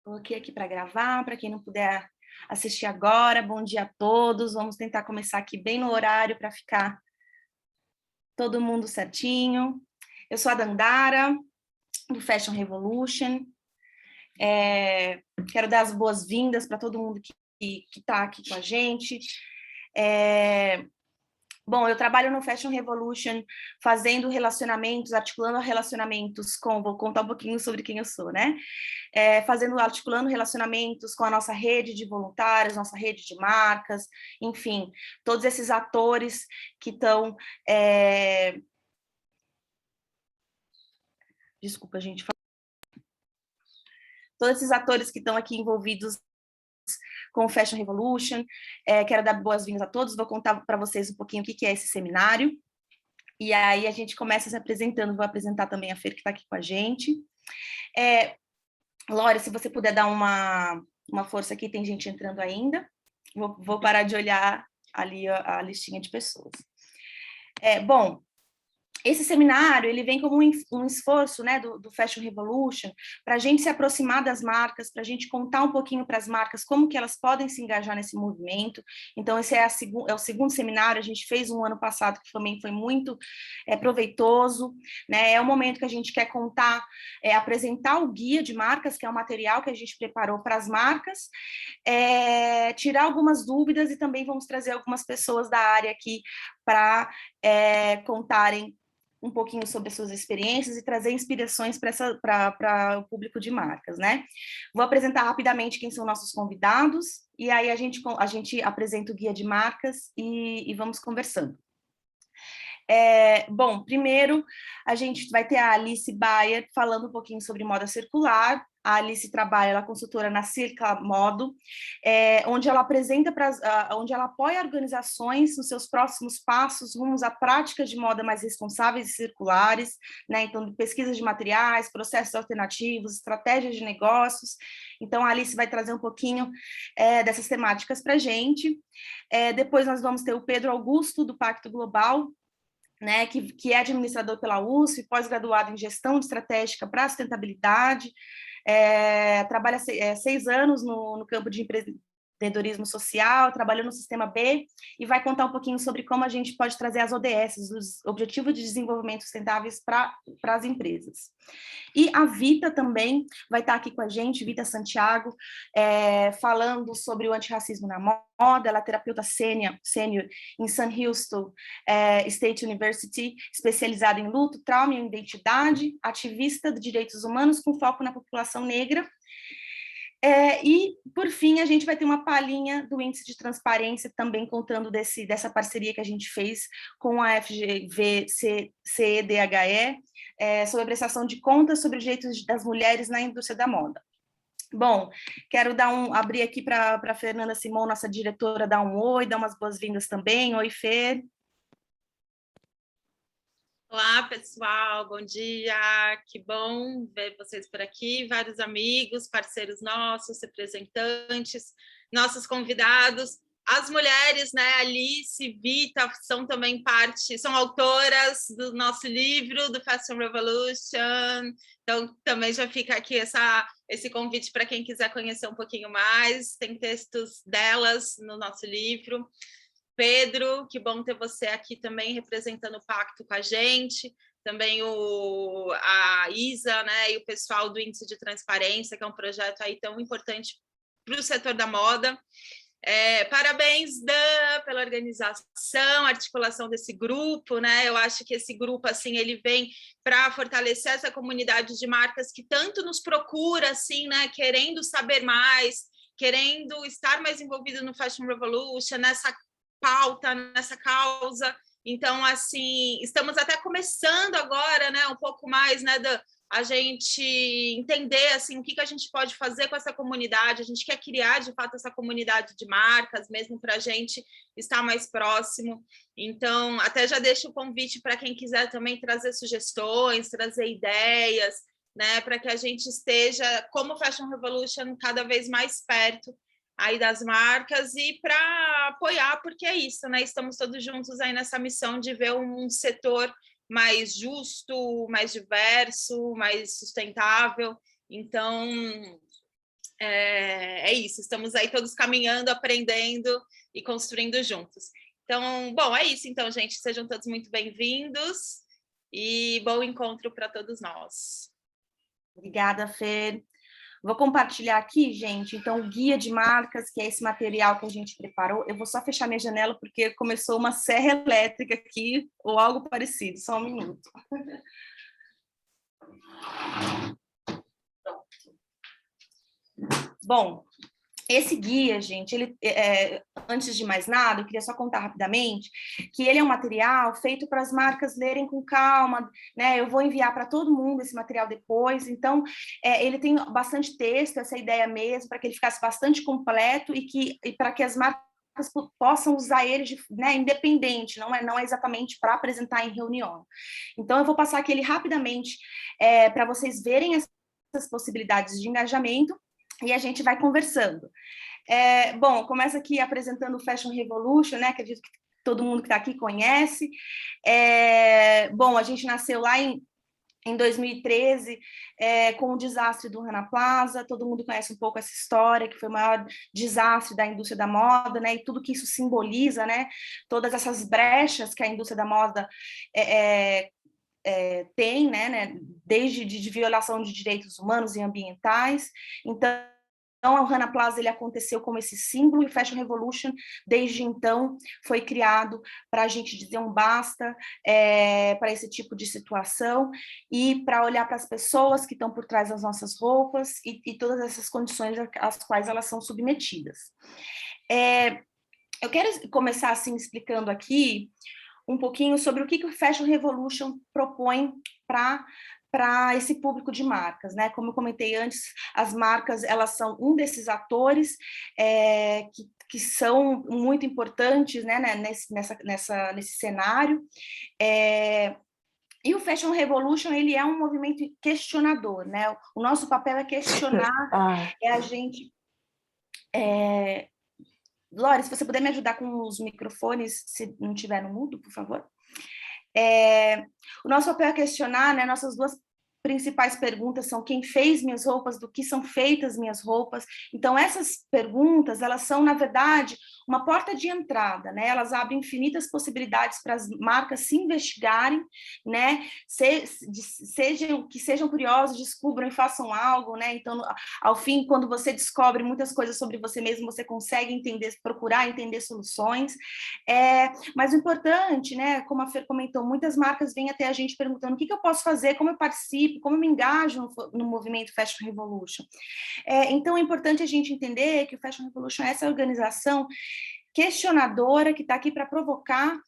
Coloquei aqui para gravar, para quem não puder assistir agora, bom dia a todos. Vamos tentar começar aqui bem no horário para ficar todo mundo certinho. Eu sou a Dandara, do Fashion Revolution. Quero dar as boas-vindas para todo mundo que está aqui com a gente. Bom, eu trabalho no Fashion Revolution fazendo relacionamentos, articulando relacionamentos com... Vou contar um pouquinho sobre quem eu sou, né? Articulando relacionamentos com a nossa rede de voluntários, nossa rede de marcas, enfim, todos esses atores que estão... Desculpa, gente. Todos esses atores que estão aqui envolvidos com o Fashion Revolution. Quero dar boas-vindas a todos, vou contar para vocês um pouquinho o que é esse seminário. E aí a gente começa se apresentando, vou apresentar também a Fer, que está aqui com a gente. Lore, se você puder dar uma força aqui, tem gente entrando ainda. Vou parar de olhar ali a listinha de pessoas. Bom, esse seminário, ele vem como um esforço, né, do Fashion Revolution, para a gente se aproximar das marcas, para a gente contar um pouquinho para as marcas como que elas podem se engajar nesse movimento. Então, esse é o segundo seminário, a gente fez um ano passado, que também foi muito proveitoso, né? É o momento que a gente quer contar, apresentar o guia de marcas, que é o material que a gente preparou para as marcas, tirar algumas dúvidas e também vamos trazer algumas pessoas da área aqui para contarem um pouquinho sobre as suas experiências e trazer inspirações para o público de marcas, né? Vou apresentar rapidamente quem são nossos convidados, e aí a gente apresenta o guia de marcas e vamos conversando. Bom, primeiro a gente vai ter a Alice Bayer falando um pouquinho sobre moda circular. A Alice trabalha, ela é consultora na Circa Modo, onde ela onde ela apoia organizações nos seus próximos passos rumos à prática de moda mais responsáveis e circulares, né? Então, pesquisa de materiais, processos alternativos, estratégias de negócios. Então, a Alice vai trazer um pouquinho dessas temáticas para a gente. Depois nós vamos ter o Pedro Augusto, do Pacto Global, né, que é administrador pela USP, pós-graduado em gestão estratégica para sustentabilidade, trabalha 6 anos no campo de empreendedorismo social, trabalhou no Sistema B, e vai contar um pouquinho sobre como a gente pode trazer as ODS, os Objetivos de Desenvolvimento Sustentáveis, para as empresas. E a Vita também vai estar aqui com a gente, Vita Santiago, falando sobre o antirracismo na moda. Ela é terapeuta sênior em Sam Houston State University, especializada em luto, trauma e identidade, ativista de direitos humanos com foco na população negra. E, por fim, a gente vai ter uma palhinha do índice de transparência, também contando dessa parceria que a gente fez com a FGV-CEDHE, sobre a prestação de contas sobre os direitos das mulheres na indústria da moda. Bom, quero abrir aqui para a Fernanda Simon, nossa diretora, dar um oi, dar umas boas-vindas também. Oi, Fer. Olá, pessoal, bom dia, que bom ver vocês por aqui, vários amigos, parceiros nossos, representantes, nossos convidados, as mulheres, né, Alice, Vita, são também são autoras do nosso livro, do Fashion Revolution, então também já fica aqui esse convite para quem quiser conhecer um pouquinho mais, tem textos delas no nosso livro. Pedro, que bom ter você aqui também representando o Pacto com a gente, também a Isa, né, e o pessoal do Índice de Transparência, que é um projeto aí tão importante para o setor da moda. Parabéns, Dan, pela organização, articulação desse grupo, né? Eu acho que esse grupo, assim, ele vem para fortalecer essa comunidade de marcas que tanto nos procura, assim, né, querendo saber mais, querendo estar mais envolvido no Fashion Revolution, nessa pauta, nessa causa. Então, assim, estamos até começando agora, né, um pouco mais, né, a gente entender, assim, o que a gente pode fazer com essa comunidade. A gente quer criar, de fato, essa comunidade de marcas, mesmo para a gente estar mais próximo. Então, até já deixo o convite para quem quiser também trazer sugestões, trazer ideias, né, para que a gente esteja, como Fashion Revolution, cada vez mais perto aí das marcas e para apoiar, porque é isso, né? Estamos todos juntos aí nessa missão de ver um setor mais justo, mais diverso, mais sustentável. Então, é isso, estamos aí todos caminhando, aprendendo e construindo juntos. Então, bom, é isso então, gente, sejam todos muito bem-vindos e bom encontro para todos nós. Obrigada, Fer. Vou compartilhar aqui, gente, então, o guia de marcas, que é esse material que a gente preparou. Eu vou só fechar minha janela, porque começou uma serra elétrica aqui, ou algo parecido, só um minuto. Bom, esse guia, gente, ele, antes de mais nada, eu queria só contar rapidamente que ele é um material feito para as marcas lerem com calma, né? Eu vou enviar para todo mundo esse material depois, então ele tem bastante texto, essa ideia mesmo, para que ele ficasse bastante completo e para que as marcas possam usar ele né, independente, não é exatamente para apresentar em reunião. Então, eu vou passar aqui ele rapidamente para vocês verem essas possibilidades de engajamento, e a gente vai conversando. Bom, começa aqui apresentando o Fashion Revolution, né? Acredito que todo mundo que está aqui conhece. Bom, a gente nasceu lá em 2013, com o desastre do Rana Plaza, todo mundo conhece um pouco essa história, que foi o maior desastre da indústria da moda, né? E tudo que isso simboliza, né? Todas essas brechas que a indústria da moda tem, né, desde de violação de direitos humanos e ambientais. Então, o Rana Plaza ele aconteceu como esse símbolo, e o Fashion Revolution, desde então, foi criado para a gente dizer um basta para esse tipo de situação e para olhar para as pessoas que estão por trás das nossas roupas e todas essas condições às quais elas são submetidas. Eu quero começar assim explicando aqui um pouquinho sobre o que o Fashion Revolution propõe para esse público de marcas, né? Como eu comentei antes, as marcas elas são um desses atores que são muito importantes, né? Nesse cenário. E o Fashion Revolution ele é um movimento questionador, né? O nosso papel é questionar, a gente Lore, se você puder me ajudar com os microfones, se não tiver no mudo, por favor. O nosso papel é questionar, né? Nossas duas principais perguntas são quem fez minhas roupas, do que são feitas minhas roupas. Então, essas perguntas, elas são, na verdade, uma porta de entrada, né? Elas abrem infinitas possibilidades para as marcas se investigarem, né? Que sejam curiosos, descubram e façam algo, né? Então, ao fim, quando você descobre muitas coisas sobre você mesmo, você consegue entender, procurar entender soluções. Mas o importante, né? Como a Fer comentou, muitas marcas vêm até a gente perguntando o que eu posso fazer, como eu participo, como eu me engajo no movimento Fashion Revolution. Então, é importante a gente entender que o Fashion Revolution é essa organização questionadora que está aqui para provocar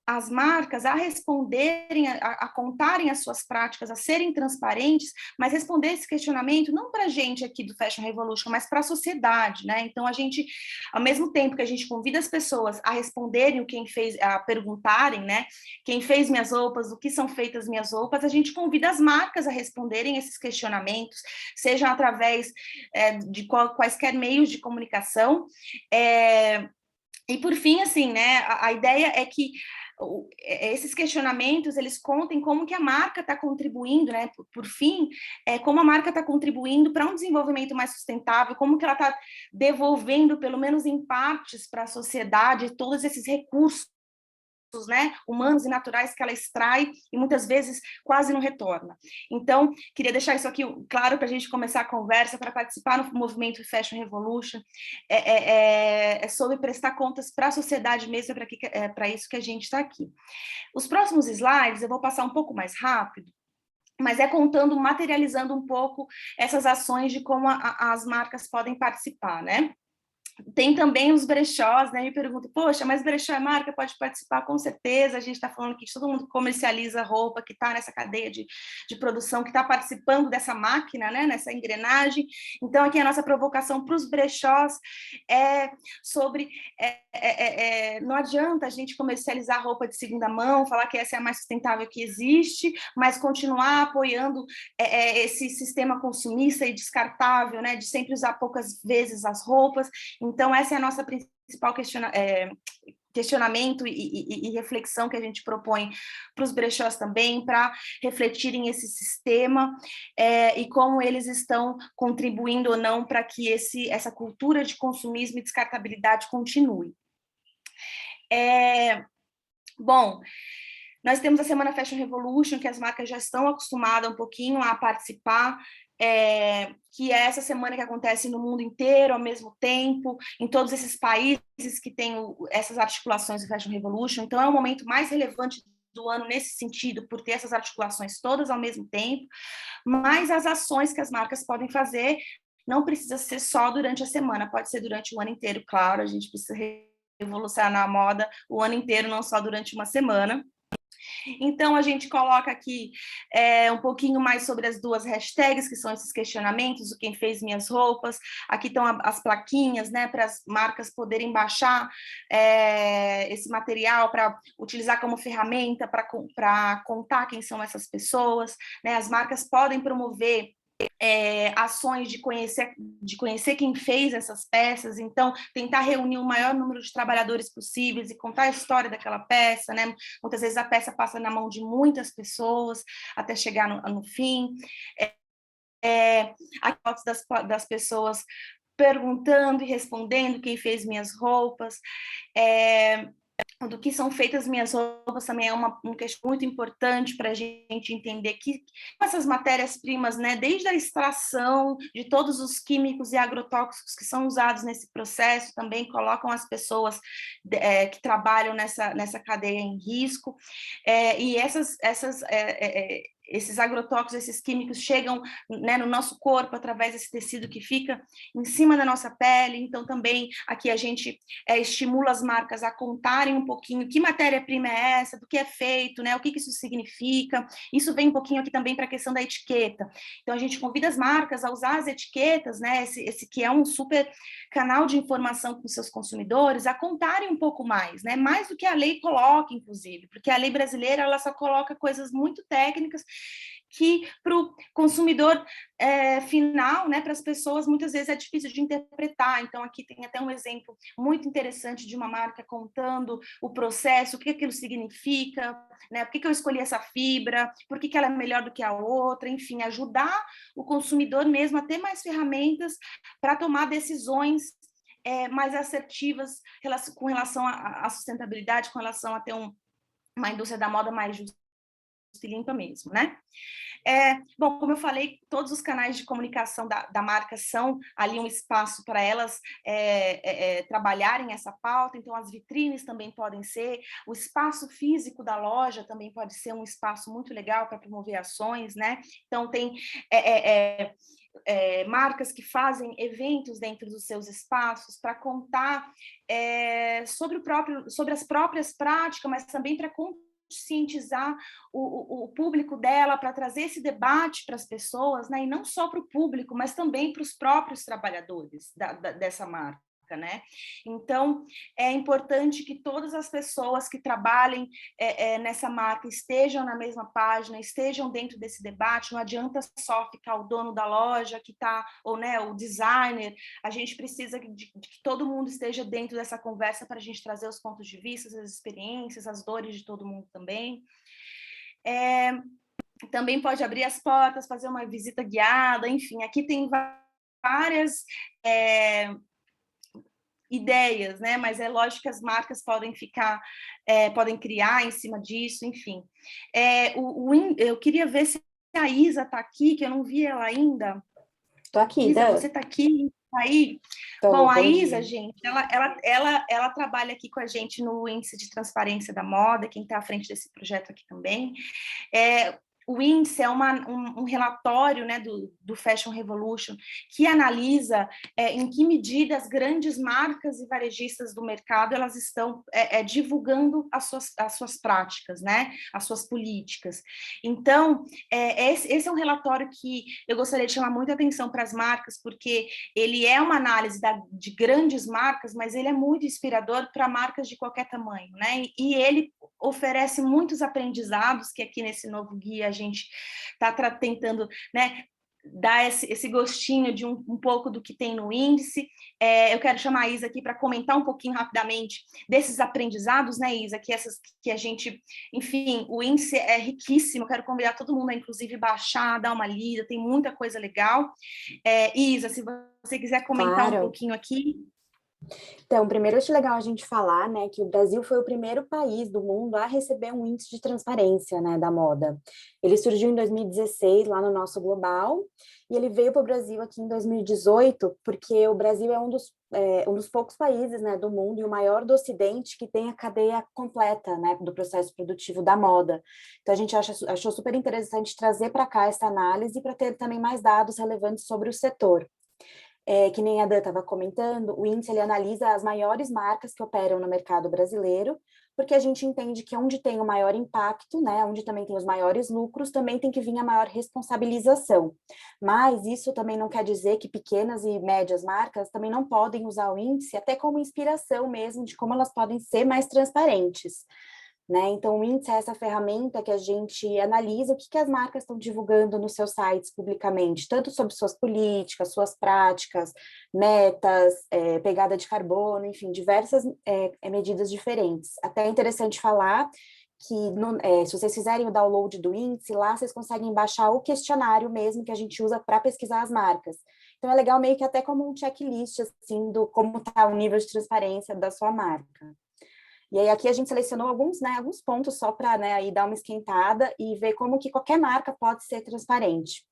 as marcas a responderem, a contarem as suas práticas, a serem transparentes, mas responder esse questionamento não para a gente aqui do Fashion Revolution, mas para a sociedade, né? Então, a gente, ao mesmo tempo que a gente convida as pessoas a responderem o quem fez, a perguntarem, né? Quem fez minhas roupas, o que são feitas minhas roupas, a gente convida as marcas a responderem esses questionamentos, sejam através de quaisquer meios de comunicação. E, por fim, assim, né? A ideia é que esses questionamentos, eles contem como que a marca está contribuindo, né? Por fim, como a marca está contribuindo para um desenvolvimento mais sustentável, como que ela está devolvendo, pelo menos em partes, para a sociedade todos esses recursos, né, humanos e naturais que ela extrai e muitas vezes quase não retorna. Então, queria deixar isso aqui claro para a gente começar a conversa, para participar no movimento Fashion Revolution, sobre prestar contas para a sociedade mesmo, para isso que a gente está aqui. Os próximos slides eu vou passar um pouco mais rápido, mas contando, materializando um pouco essas ações de como as marcas podem participar, né? Tem também os brechós, né? Me perguntam, poxa, mas brechó é marca, pode participar? Com certeza, a gente está falando aqui de todo mundo que comercializa roupa, que está nessa cadeia de produção, que está participando dessa máquina, né? Nessa engrenagem. Então, aqui a nossa provocação para os brechós é sobre... não adianta a gente comercializar roupa de segunda mão, falar que essa é a mais sustentável que existe, mas continuar apoiando esse sistema consumista e descartável, né? De sempre usar poucas vezes as roupas. Então, essa é a nossa principal questionamento e reflexão que a gente propõe para os brechós também, para refletirem esse sistema e como eles estão contribuindo ou não para que essa cultura de consumismo e descartabilidade continue. Bom, nós temos a Semana Fashion Revolution, que as marcas já estão acostumadas um pouquinho a participar, que é essa semana que acontece no mundo inteiro ao mesmo tempo, em todos esses países que têm essas articulações do Fashion Revolution. Então, é o momento mais relevante do ano nesse sentido, por ter essas articulações todas ao mesmo tempo, mas as ações que as marcas podem fazer não precisa ser só durante a semana, pode ser durante o ano inteiro, claro, a gente precisa revolucionar a moda o ano inteiro, não só durante uma semana. Então, a gente coloca aqui um pouquinho mais sobre as duas hashtags, que são esses questionamentos, o Quem Fez Minhas Roupas. Aqui estão as plaquinhas, né, para as marcas poderem baixar esse material, para utilizar como ferramenta, para contar quem são essas pessoas, né? As marcas podem promover ações de conhecer quem fez essas peças, então tentar reunir o maior número de trabalhadores possíveis e contar a história daquela peça, né? Muitas vezes a peça passa na mão de muitas pessoas até chegar no fim. Aqui fotos das pessoas perguntando e respondendo quem fez minhas roupas. Do que são feitas minhas roupas também é um questão muito importante para a gente entender que essas matérias-primas, né, desde a extração de todos os químicos e agrotóxicos que são usados nesse processo, também colocam as pessoas que trabalham nessa cadeia em risco, e esses agrotóxicos, esses químicos chegam, né, no nosso corpo através desse tecido que fica em cima da nossa pele. Então também aqui a gente estimula as marcas a contarem um pouquinho que matéria-prima é essa, do que é feito, né, o que isso significa. Isso vem um pouquinho aqui também para a questão da etiqueta. Então a gente convida as marcas a usar as etiquetas, né, esse que é um super canal de informação com seus consumidores, a contarem um pouco mais, né, mais do que a lei coloca, inclusive, porque a lei brasileira ela só coloca coisas muito técnicas que para o consumidor final, né, para as pessoas, muitas vezes é difícil de interpretar. Então, aqui tem até um exemplo muito interessante de uma marca contando o processo, o que aquilo significa, né, por que eu escolhi essa fibra, por que ela é melhor do que a outra, enfim, ajudar o consumidor mesmo a ter mais ferramentas para tomar decisões mais assertivas com relação à sustentabilidade, com relação a ter uma indústria da moda mais justa e limpa mesmo, né? Bom, como eu falei, todos os canais de comunicação da marca são ali um espaço para elas trabalharem essa pauta, então as vitrines também podem ser, o espaço físico da loja também pode ser um espaço muito legal para promover ações, né? Então tem marcas que fazem eventos dentro dos seus espaços para contar sobre as próprias práticas, mas também para conscientizar o público dela, para trazer esse debate para as pessoas, né? E não só para o público, mas também para os próprios trabalhadores dessa marca. Né? Então, é importante que todas as pessoas que trabalhem nessa marca estejam na mesma página, estejam dentro desse debate. Não adianta só ficar o dono da loja que está, ou né, o designer. A gente precisa de que todo mundo esteja dentro dessa conversa para a gente trazer os pontos de vista, as experiências, as dores de todo mundo também. Também pode abrir as portas, fazer uma visita guiada, enfim, aqui tem várias ideias, né? Mas é lógico que as marcas podem podem criar em cima disso, enfim. Eu queria ver se a Isa está aqui, que eu não vi ela ainda. Estou aqui, Isa, Dan. você está aqui? Aí? Bom, a Isa, gente, ela trabalha aqui com a gente no Índice de Transparência da Moda, quem está à frente desse projeto aqui também. O índice é um relatório, né, do Fashion Revolution, que analisa em que medida as grandes marcas e varejistas do mercado elas estão divulgando as suas práticas, né, as suas políticas. Então, esse é um relatório que eu gostaria de chamar muita atenção para as marcas, porque ele é uma análise de grandes marcas, mas ele é muito inspirador para marcas de qualquer tamanho, né, e ele oferece muitos aprendizados que aqui nesse novo guia a gente está tentando, né, dar esse gostinho de um pouco do que tem no índice. Eu quero chamar a Isa aqui para comentar um pouquinho rapidamente desses aprendizados, né, Isa, que a gente, enfim, o índice é riquíssimo, quero convidar todo mundo a, inclusive, baixar, dar uma lida, tem muita coisa legal. Isa, se você quiser comentar um pouquinho aqui. Então, primeiro acho legal a gente falar, né, que o Brasil foi o primeiro país do mundo a receber um índice de transparência, né, da moda. Ele surgiu em 2016, lá no nosso Global, e ele veio para o Brasil aqui em 2018, porque o Brasil é um dos poucos países, né, do mundo e o maior do Ocidente que tem a cadeia completa, né, do processo produtivo da moda. Então, a gente achou super interessante trazer para cá essa análise para ter também mais dados relevantes sobre o setor. Que nem a Dan estava comentando, o índice ele analisa as maiores marcas que operam no mercado brasileiro, porque a gente entende que onde tem o maior impacto, né, onde também tem os maiores lucros, também tem que vir a maior responsabilização. Mas isso também não quer dizer que pequenas e médias marcas também não podem usar o índice até como inspiração mesmo de como elas podem ser mais transparentes. Né? Então, o índice é essa ferramenta que a gente analisa o que as marcas estão divulgando nos seus sites publicamente, tanto sobre suas políticas, suas práticas, metas, pegada de carbono, enfim, diversas medidas diferentes. Até é interessante falar que se vocês fizerem o download do índice, lá vocês conseguem baixar o questionário mesmo que a gente usa para pesquisar as marcas. Então, é legal meio que até como um checklist, assim, do como está o nível de transparência da sua marca. E aí aqui a gente selecionou alguns pontos só para, né, aí dar uma esquentada e ver como que qualquer marca pode ser transparente.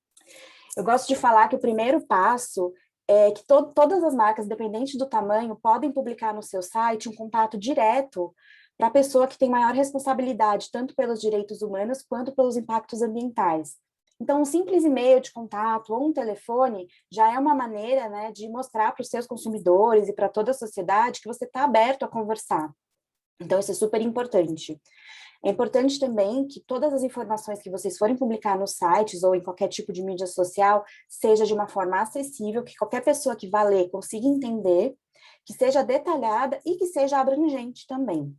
Eu gosto de falar que o primeiro passo é que todas as marcas, independente do tamanho, podem publicar no seu site um contato direto para a pessoa que tem maior responsabilidade, tanto pelos direitos humanos quanto pelos impactos ambientais. Então, um simples e-mail de contato ou um telefone já é uma maneira, né, de mostrar para os seus consumidores e para toda a sociedade que você está aberto a conversar. Então, isso é super importante. É importante também que todas as informações que vocês forem publicar nos sites ou em qualquer tipo de mídia social seja de uma forma acessível, que qualquer pessoa que vá ler consiga entender, que seja detalhada e que seja abrangente também.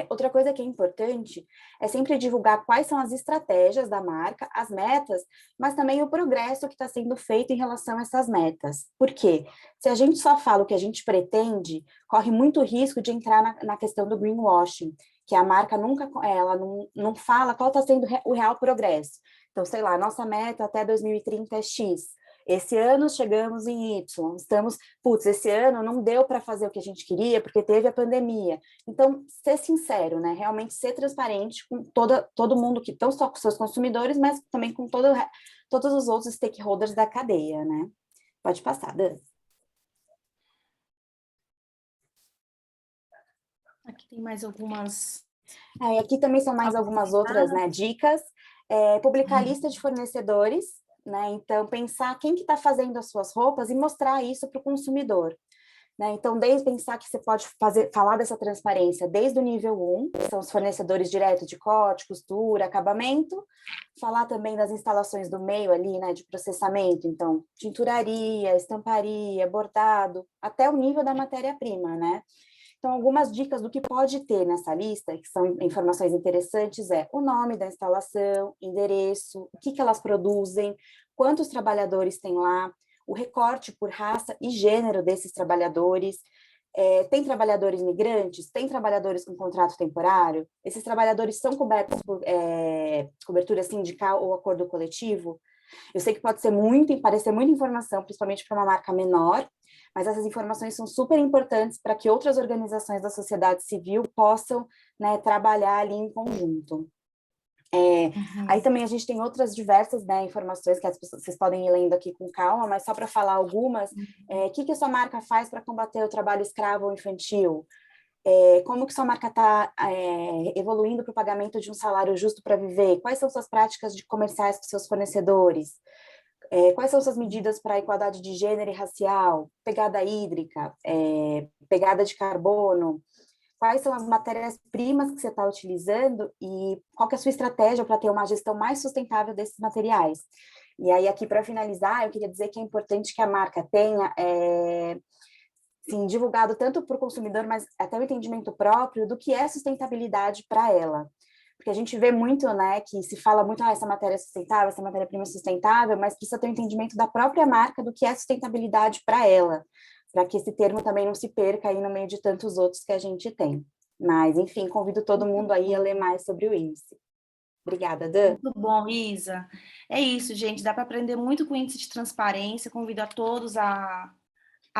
Outra coisa que é importante é sempre divulgar quais são as estratégias da marca, as metas, mas também o progresso que está sendo feito em relação a essas metas. Por quê? Se a gente só fala o que a gente pretende, corre muito risco de entrar na questão do greenwashing, que a marca nunca, ela não fala qual está sendo o real progresso. Então, sei lá, nossa meta até 2030 é X. Esse ano chegamos em Y, esse ano não deu para fazer o que a gente queria porque teve a pandemia. Então, ser sincero, né? Realmente ser transparente com todo mundo, que não só com seus consumidores, mas também com todos os outros stakeholders da cadeia, né? Pode passar, Dan. Aqui tem mais algumas... Aqui também são mais algumas outras, né, dicas. Publicar lista de fornecedores, né? Então, pensar quem que está fazendo as suas roupas e mostrar isso para o consumidor. Né? Então, desde pensar que você pode falar dessa transparência desde o nível 1, que são os fornecedores diretos de corte, costura, acabamento, falar também das instalações do meio ali, né, de processamento, então, tinturaria, estamparia, bordado, até o nível da matéria-prima, né? Então, algumas dicas do que pode ter nessa lista, que são informações interessantes, é o nome da instalação, endereço, o que elas produzem, quantos trabalhadores tem lá, o recorte por raça e gênero desses trabalhadores. Tem trabalhadores migrantes? Tem trabalhadores com contrato temporário? Esses trabalhadores são cobertos por cobertura sindical ou acordo coletivo? Eu sei que pode ser parecer muita informação, principalmente para uma marca menor, mas essas informações são super importantes para que outras organizações da sociedade civil possam, né, trabalhar ali em conjunto. Aí também a gente tem outras diversas, né, informações que vocês podem ir lendo aqui com calma, mas só para falar algumas, o que a sua marca faz para combater o trabalho escravo ou infantil? Como que sua marca está evoluindo para o pagamento de um salário justo para viver? Quais são suas práticas de comerciais com seus fornecedores? Quais são suas medidas para a igualdade de gênero e racial? Pegada hídrica, pegada de carbono? Quais são as matérias-primas que você está utilizando e qual que é a sua estratégia para ter uma gestão mais sustentável desses materiais? E aí, aqui, para finalizar, eu queria dizer que é importante que a marca tenha sim, divulgado tanto para o consumidor, mas até o entendimento próprio do que é sustentabilidade para ela. Porque a gente vê muito, né, que se fala muito, essa matéria é sustentável, essa matéria-prima é sustentável, mas precisa ter um entendimento da própria marca do que é sustentabilidade para ela, para que esse termo também não se perca aí no meio de tantos outros que a gente tem. Mas, enfim, convido todo mundo aí a ler mais sobre o índice. Obrigada, Dan. Muito bom, Isa. É isso, gente. Dá para aprender muito com o índice de transparência. Convido a todos a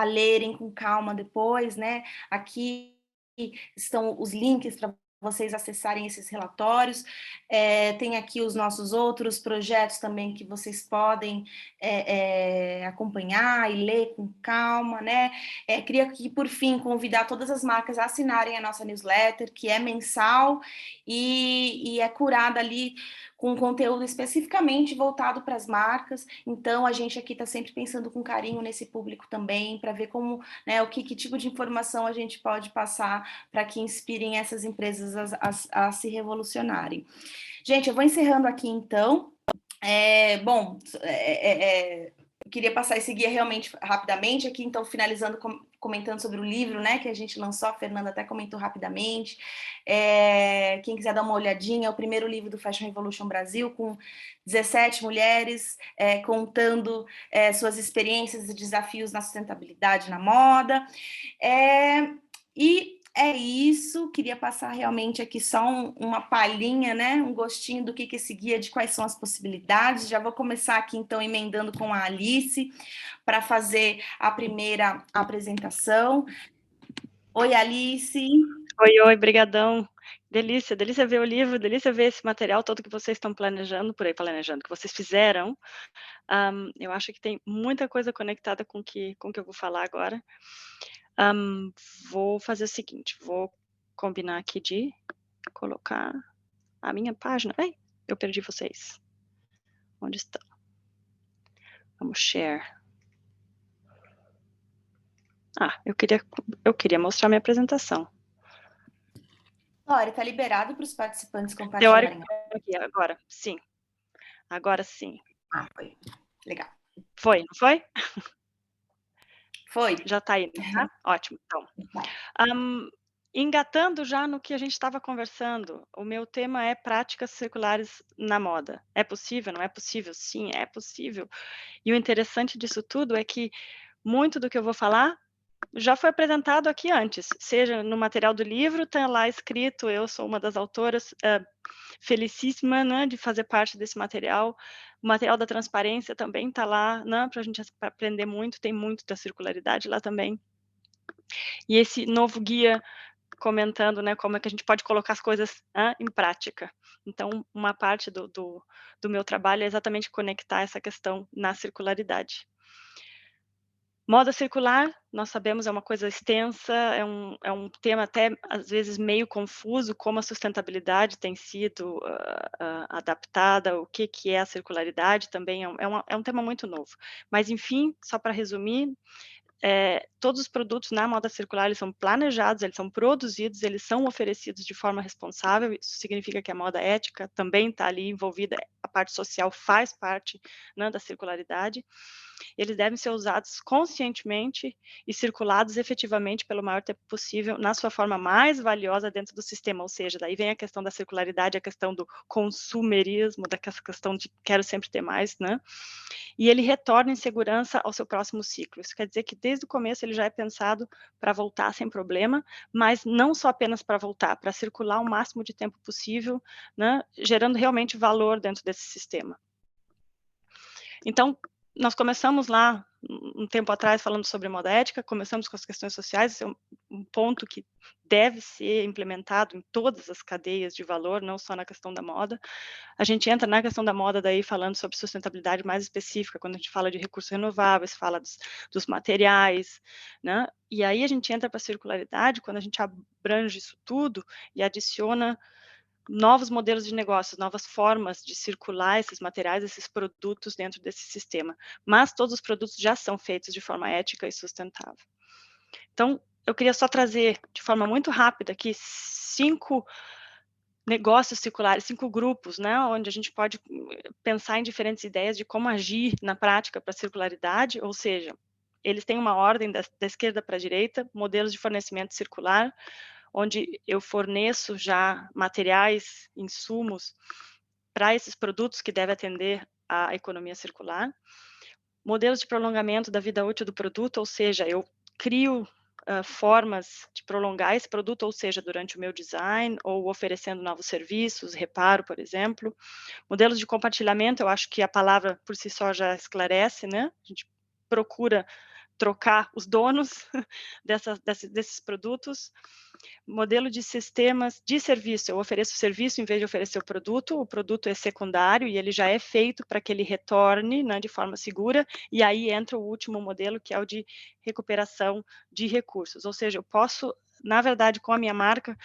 lerem com calma depois, né? Aqui estão os links para vocês acessarem esses relatórios. Tem aqui os nossos outros projetos também que vocês podem acompanhar e ler com calma, né? Queria aqui, por fim, convidar todas as marcas a assinarem a nossa newsletter, que é mensal e é curada ali com conteúdo especificamente voltado para as marcas. Então, a gente aqui está sempre pensando com carinho nesse público também, para ver como, né, que tipo de informação a gente pode passar para que inspirem essas empresas a se revolucionarem. Gente, eu vou encerrando aqui, então. Eu queria passar esse guia realmente rapidamente aqui, então, finalizando, comentando sobre o livro, né, que a gente lançou, a Fernanda até comentou rapidamente. Quem quiser dar uma olhadinha, é o primeiro livro do Fashion Revolution Brasil, com 17 mulheres contando suas experiências e desafios na sustentabilidade na moda. E é isso, queria passar realmente aqui só uma palhinha, né? Um gostinho do que esse guia, de quais são as possibilidades. Já vou começar aqui, então, emendando com a Alice, para fazer a primeira apresentação. Oi, Alice. Oi, brigadão. Delícia ver o livro, delícia ver esse material todo que vocês estão planejando, que vocês fizeram. Eu acho que tem muita coisa conectada com o que eu vou falar agora. Vou fazer o seguinte, vou combinar aqui de colocar a minha página. Eu perdi vocês. Onde estão? Vamos share. Eu queria mostrar minha apresentação. Olha, está liberado para os participantes compartilharem. Aqui, agora, sim. Agora sim. Foi. Legal. Foi, não foi? Foi. Já está aí, tá? Ótimo, então. Engatando já no que a gente estava conversando, o meu tema é práticas circulares na moda. É possível? Não é possível? Sim, é possível. E o interessante disso tudo é que muito do que eu vou falar já foi apresentado aqui antes, seja no material do livro, está lá escrito, eu sou uma das autoras, felicíssima, né, de fazer parte desse material. O material da transparência também está lá, né, para a gente aprender muito, tem muito da circularidade lá também. E esse novo guia comentando, né, como é que a gente pode colocar as coisas em prática. Então, uma parte do meu trabalho é exatamente conectar essa questão na circularidade. Moda circular, nós sabemos, é uma coisa extensa, é um tema até, às vezes, meio confuso, como a sustentabilidade tem sido adaptada, o que é a circularidade também, é um tema muito novo. Mas, enfim, só para resumir, todos os produtos na moda circular, eles são planejados, eles são produzidos, eles são oferecidos de forma responsável, isso significa que a moda ética também está ali envolvida, a parte social faz parte, né, da circularidade. Eles devem ser usados conscientemente e circulados efetivamente pelo maior tempo possível na sua forma mais valiosa dentro do sistema, ou seja, daí vem a questão da circularidade, a questão do consumerismo, da questão de quero sempre ter mais, né? E ele retorna em segurança ao seu próximo ciclo. Isso quer dizer que desde o começo ele já é pensado para voltar sem problema, mas não só apenas para voltar, para circular o máximo de tempo possível, né? Gerando realmente valor dentro desse sistema. Então, nós começamos lá, um tempo atrás, falando sobre moda ética, começamos com as questões sociais, esse é um ponto que deve ser implementado em todas as cadeias de valor, não só na questão da moda. A gente entra na questão da moda daí falando sobre sustentabilidade mais específica, quando a gente fala de recursos renováveis, fala dos materiais, né? E aí a gente entra para a circularidade, quando a gente abrange isso tudo e adiciona novos modelos de negócios, novas formas de circular esses materiais, esses produtos dentro desse sistema. Mas todos os produtos já são feitos de forma ética e sustentável. Então, eu queria só trazer de forma muito rápida aqui 5 negócios circulares, 5 grupos, né, onde a gente pode pensar em diferentes ideias de como agir na prática para a circularidade, ou seja, eles têm uma ordem da esquerda para a direita, modelos de fornecimento circular, onde eu forneço já materiais, insumos para esses produtos que devem atender à economia circular. Modelos de prolongamento da vida útil do produto, ou seja, eu crio formas de prolongar esse produto, ou seja, durante o meu design, ou oferecendo novos serviços, reparo, por exemplo. Modelos de compartilhamento, eu acho que a palavra por si só já esclarece, né? A gente procura trocar os donos desses produtos. Modelo de sistemas de serviço, eu ofereço serviço em vez de oferecer o produto é secundário e ele já é feito para que ele retorne, né, de forma segura, e aí entra o último modelo, que é o de recuperação de recursos, ou seja, eu posso, na verdade, com a minha marca,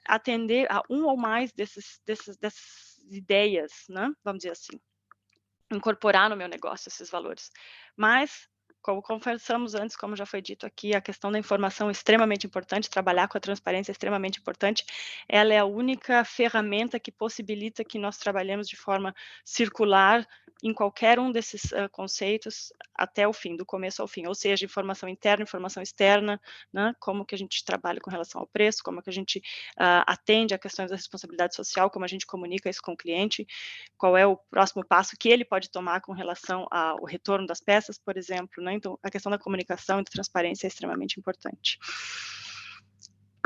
atender a um ou mais dessas ideias, né, vamos dizer assim, incorporar no meu negócio esses valores. Mas, como conversamos antes, como já foi dito aqui, a questão da informação é extremamente importante, trabalhar com a transparência é extremamente importante. Ela é a única ferramenta que possibilita que nós trabalhemos de forma circular em qualquer um desses conceitos até o fim, do começo ao fim, ou seja, informação interna, informação externa, né, como que a gente trabalha com relação ao preço, como que a gente atende a questões da responsabilidade social, como a gente comunica isso com o cliente, qual é o próximo passo que ele pode tomar com relação ao retorno das peças, por exemplo, né? Então, a questão da comunicação e da transparência é extremamente importante.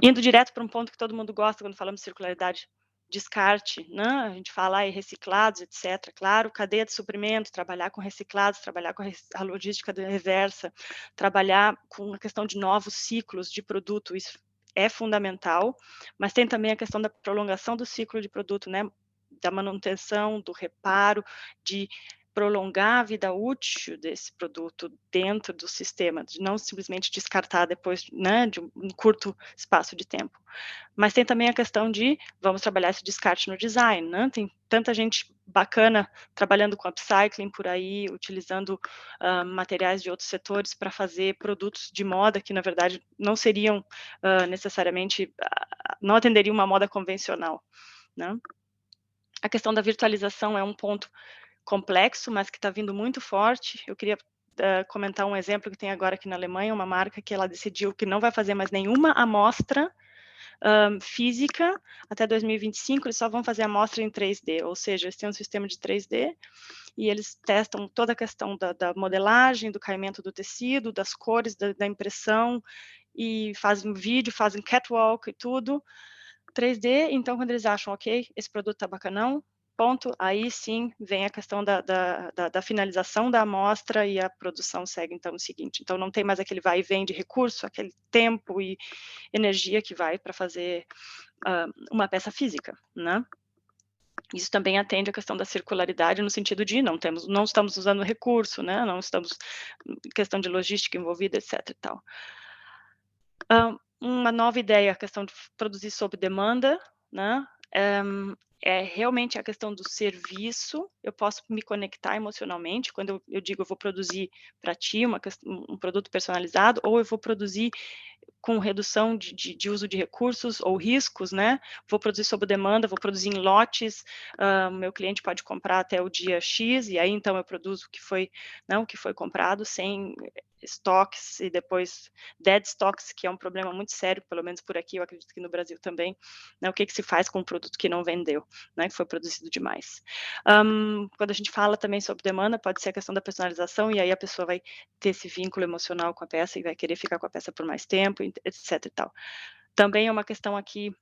Indo direto para um ponto que todo mundo gosta quando falamos de circularidade, descarte, né? A gente fala em reciclados, etc. Claro, cadeia de suprimento, trabalhar com reciclados, trabalhar com a logística reversa, trabalhar com a questão de novos ciclos de produto, isso é fundamental, mas tem também a questão da prolongação do ciclo de produto, né? Da manutenção, do reparo, de prolongar a vida útil desse produto dentro do sistema, de não simplesmente descartar depois, né, de um curto espaço de tempo. Mas tem também a questão de, vamos trabalhar esse descarte no design, né? Tem tanta gente bacana trabalhando com upcycling por aí, utilizando materiais de outros setores para fazer produtos de moda que, na verdade, não seriam necessariamente, não atenderiam uma moda convencional, né? A questão da virtualização é um ponto complexo, mas que está vindo muito forte. Eu queria comentar um exemplo que tem agora aqui na Alemanha, uma marca que ela decidiu que não vai fazer mais nenhuma amostra física até 2025, eles só vão fazer amostra em 3D, ou seja, eles têm um sistema de 3D e eles testam toda a questão da modelagem, do caimento do tecido, das cores, da impressão, e fazem vídeo, fazem catwalk e tudo, 3D, então quando eles acham, ok, esse produto tá bacanão, ponto, aí sim vem a questão da finalização da amostra e a produção segue então o seguinte, então não tem mais aquele vai e vem de recurso, aquele tempo e energia que vai para fazer uma peça física, né? Isso também atende a questão da circularidade no sentido de não estamos usando recurso, né? Não estamos questão de logística envolvida, etc. e tal. Uma nova ideia, a questão de produzir sob demanda, né? É realmente a questão do serviço, eu posso me conectar emocionalmente, quando eu digo eu vou produzir para ti um produto personalizado, ou eu vou produzir com redução de uso de recursos ou riscos, né? Vou produzir sob demanda, vou produzir em lotes, meu cliente pode comprar até o dia X, e aí então eu produzo o que foi comprado, sem estoques e depois dead stocks, que é um problema muito sério, pelo menos por aqui, eu acredito que no Brasil também, né? O que se faz com um produto que não vendeu, né? Que foi produzido demais. Quando a gente fala também sobre demanda, pode ser a questão da personalização, e aí a pessoa vai ter esse vínculo emocional com a peça e vai querer ficar com a peça por mais tempo, etc e tal. Também é uma questão aqui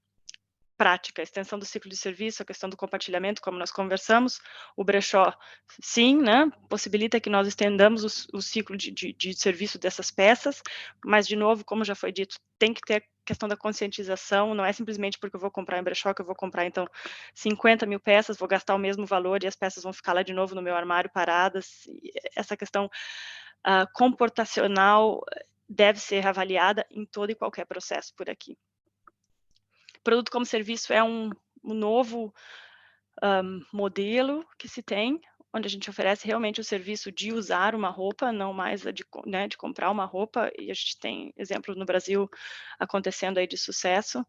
prática, a extensão do ciclo de serviço, a questão do compartilhamento, como nós conversamos, o brechó, sim, né, possibilita que nós estendamos o ciclo de serviço dessas peças, mas, de novo, como já foi dito, tem que ter a questão da conscientização, não é simplesmente porque eu vou comprar em brechó que eu vou comprar, então, 50 mil peças, vou gastar o mesmo valor e as peças vão ficar lá de novo no meu armário paradas, e essa questão comportacional deve ser avaliada em todo e qualquer processo por aqui. Produto como serviço é um novo modelo que se tem, onde a gente oferece realmente o serviço de usar uma roupa, não mais de comprar uma roupa, e a gente tem exemplos no Brasil acontecendo aí de sucesso.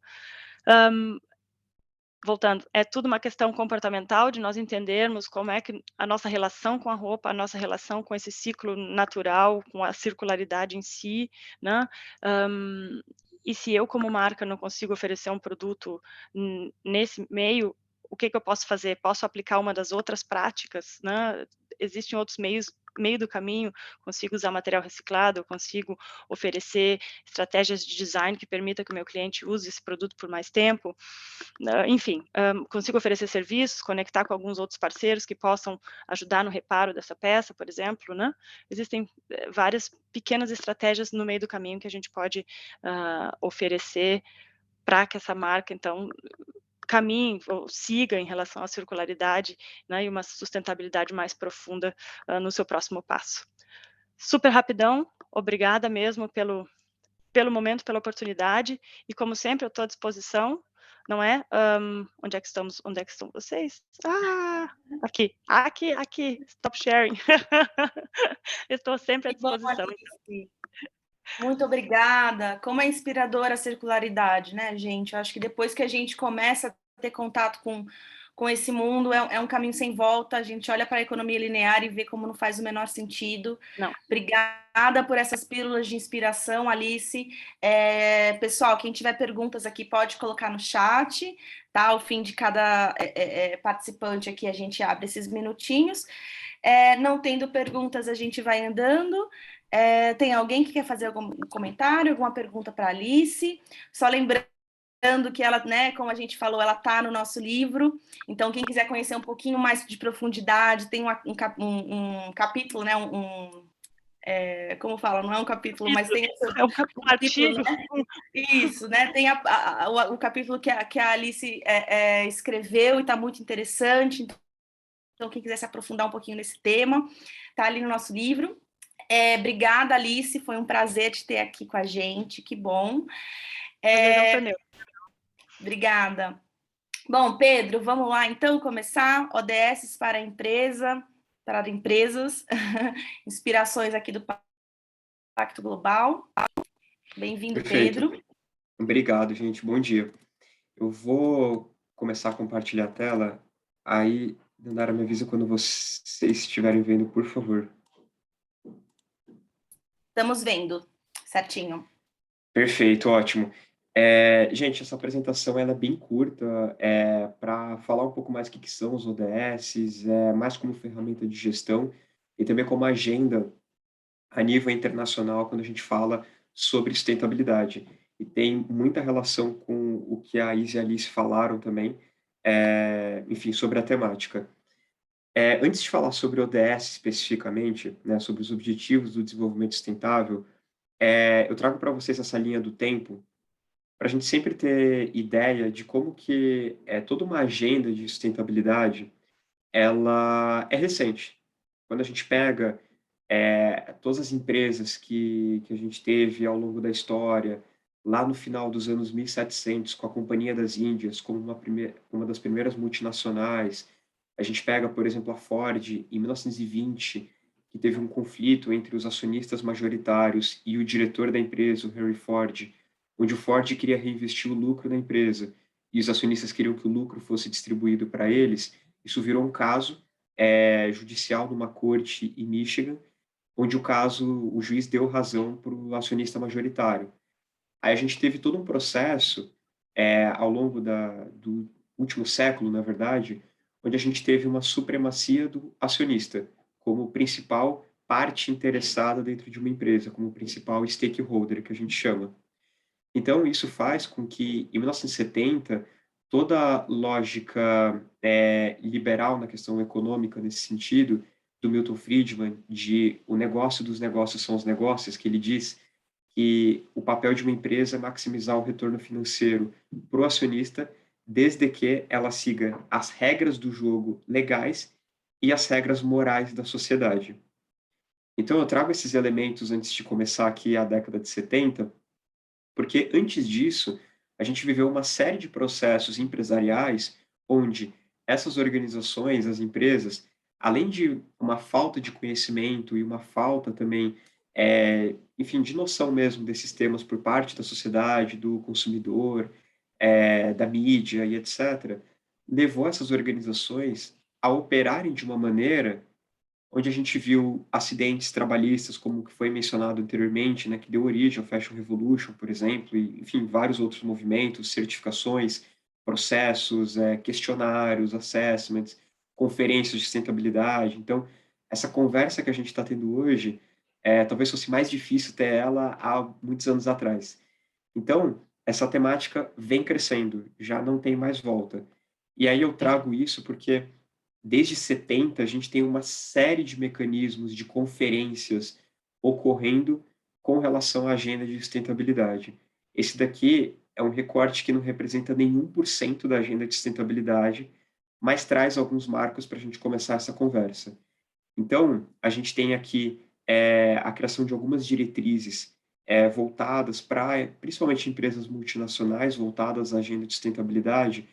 Voltando, é tudo uma questão comportamental, de nós entendermos como é que a nossa relação com a roupa, a nossa relação com esse ciclo natural, com a circularidade em si, né? e se eu, como marca, não consigo oferecer um produto nesse meio, o que eu posso fazer? Posso aplicar uma das outras práticas, né? Existem outros meios, meio do caminho, consigo usar material reciclado, eu consigo oferecer estratégias de design que permita que o meu cliente use esse produto por mais tempo, enfim, consigo oferecer serviços, conectar com alguns outros parceiros que possam ajudar no reparo dessa peça, por exemplo, né? Existem várias pequenas estratégias no meio do caminho que a gente pode oferecer para que essa marca, então, caminhe ou siga em relação à circularidade, né, e uma sustentabilidade mais profunda no seu próximo passo. Super rapidão, obrigada mesmo pelo momento, pela oportunidade, e como sempre eu estou à disposição, não é? Onde é que estamos? Onde é que estão vocês? Aqui, stop sharing. Estou sempre à Que bom, disposição. Alice. Muito obrigada. Como é inspiradora a circularidade, né, gente? Eu acho que depois que a gente começa a ter contato com esse mundo, é um caminho sem volta. A gente olha para a economia linear e vê como não faz o menor sentido. Não. Obrigada por essas pílulas de inspiração, Alice. Pessoal, quem tiver perguntas aqui pode colocar no chat, tá? Ao fim de cada participante aqui, a gente abre esses minutinhos. Não tendo perguntas, a gente vai andando. Tem alguém que quer fazer algum comentário, alguma pergunta para a Alice? Só lembrando que ela, né, como a gente falou, ela está no nosso livro. Então, quem quiser conhecer um pouquinho mais de profundidade, tem um capítulo, né? Como fala, não é um capítulo, mas tem é um artigo. Né? Isso, né? Tem o capítulo que a Alice escreveu e está muito interessante. Então, quem quiser se aprofundar um pouquinho nesse tema, está ali no nosso livro. Obrigada, Alice, foi um prazer te ter aqui com a gente, que bom. Foi meu. Obrigada. Bom, Pedro, vamos lá então começar. ODS para empresas, inspirações aqui do Pacto Global. Bem-vindo, Pedro. Obrigado, gente. Bom dia. Eu vou começar a compartilhar a tela, aí, Dandara, me avisa quando vocês estiverem vendo, por favor. Estamos vendo, certinho. Perfeito, ótimo. Gente, essa apresentação ela é bem curta, para falar um pouco mais o que são os ODS, mais como ferramenta de gestão e também como agenda a nível internacional quando a gente fala sobre sustentabilidade. E tem muita relação com o que a Isa e a Alice falaram também, enfim, sobre a temática. Antes de falar sobre ODS especificamente, né, sobre os Objetivos do Desenvolvimento Sustentável, eu trago para vocês essa linha do tempo, para a gente sempre ter ideia de como que toda uma agenda de sustentabilidade, ela é recente. Quando a gente pega todas as empresas que a gente teve ao longo da história, lá no final dos anos 1700, com a Companhia das Índias, como uma das primeiras multinacionais. A gente pega, por exemplo, a Ford, em 1920, que teve um conflito entre os acionistas majoritários e o diretor da empresa, o Henry Ford, onde o Ford queria reinvestir o lucro da empresa e os acionistas queriam que o lucro fosse distribuído para eles. Isso virou um caso judicial numa corte em Michigan, onde o juiz deu razão para o acionista majoritário. Aí a gente teve todo um processo ao longo do último século, na verdade, onde a gente teve uma supremacia do acionista como principal parte interessada dentro de uma empresa, como principal stakeholder, que a gente chama. Então, isso faz com que, em 1970, toda a lógica liberal na questão econômica, nesse sentido, do Milton Friedman, de o negócio dos negócios são os negócios, que ele diz que o papel de uma empresa é maximizar o retorno financeiro para o acionista, desde que ela siga as regras do jogo legais e as regras morais da sociedade. Então, eu trago esses elementos antes de começar aqui a década de 70, porque antes disso, a gente viveu uma série de processos empresariais onde essas organizações, as empresas, além de uma falta de conhecimento e uma falta também, enfim, de noção mesmo desses temas por parte da sociedade, do consumidor, da mídia e etc., levou essas organizações a operarem de uma maneira onde a gente viu acidentes trabalhistas, como que foi mencionado anteriormente, né, que deu origem ao Fashion Revolution, por exemplo, e, enfim, vários outros movimentos, certificações, processos, questionários, assessments, conferências de sustentabilidade. Então, essa conversa que a gente está tendo hoje, talvez fosse mais difícil ter ela há muitos anos atrás. Então, essa temática vem crescendo, já não tem mais volta. E aí eu trago isso porque desde 70 a gente tem uma série de mecanismos de conferências ocorrendo com relação à agenda de sustentabilidade. Esse daqui é um recorte que não representa nem 1% da agenda de sustentabilidade, mas traz alguns marcos para a gente começar essa conversa. Então, a gente tem aqui a criação de algumas diretrizes voltadas para, principalmente, empresas multinacionais voltadas à agenda de sustentabilidade,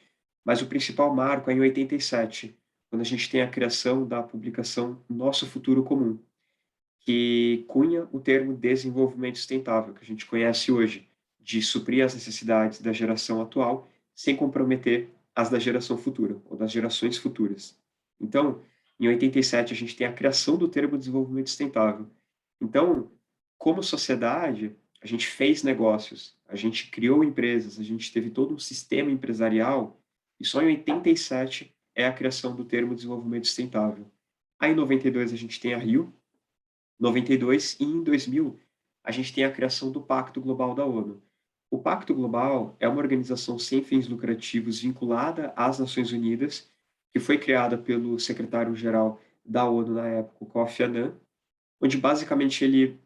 mas o principal marco é em 87, quando a gente tem a criação da publicação Nosso Futuro Comum, que cunha o termo desenvolvimento sustentável, que a gente conhece hoje, de suprir as necessidades da geração atual sem comprometer as da geração futura, ou das gerações futuras. Então, em 87, a gente tem a criação do termo desenvolvimento sustentável. Então, como sociedade, a gente fez negócios, a gente criou empresas, a gente teve todo um sistema empresarial, e só em 87 é a criação do termo desenvolvimento sustentável. Aí, em 92, a gente tem a Rio, 92 e em 2000 a gente tem a criação do Pacto Global da ONU. O Pacto Global é uma organização sem fins lucrativos vinculada às Nações Unidas, que foi criada pelo secretário-geral da ONU na época, o Kofi Annan, onde basicamente ele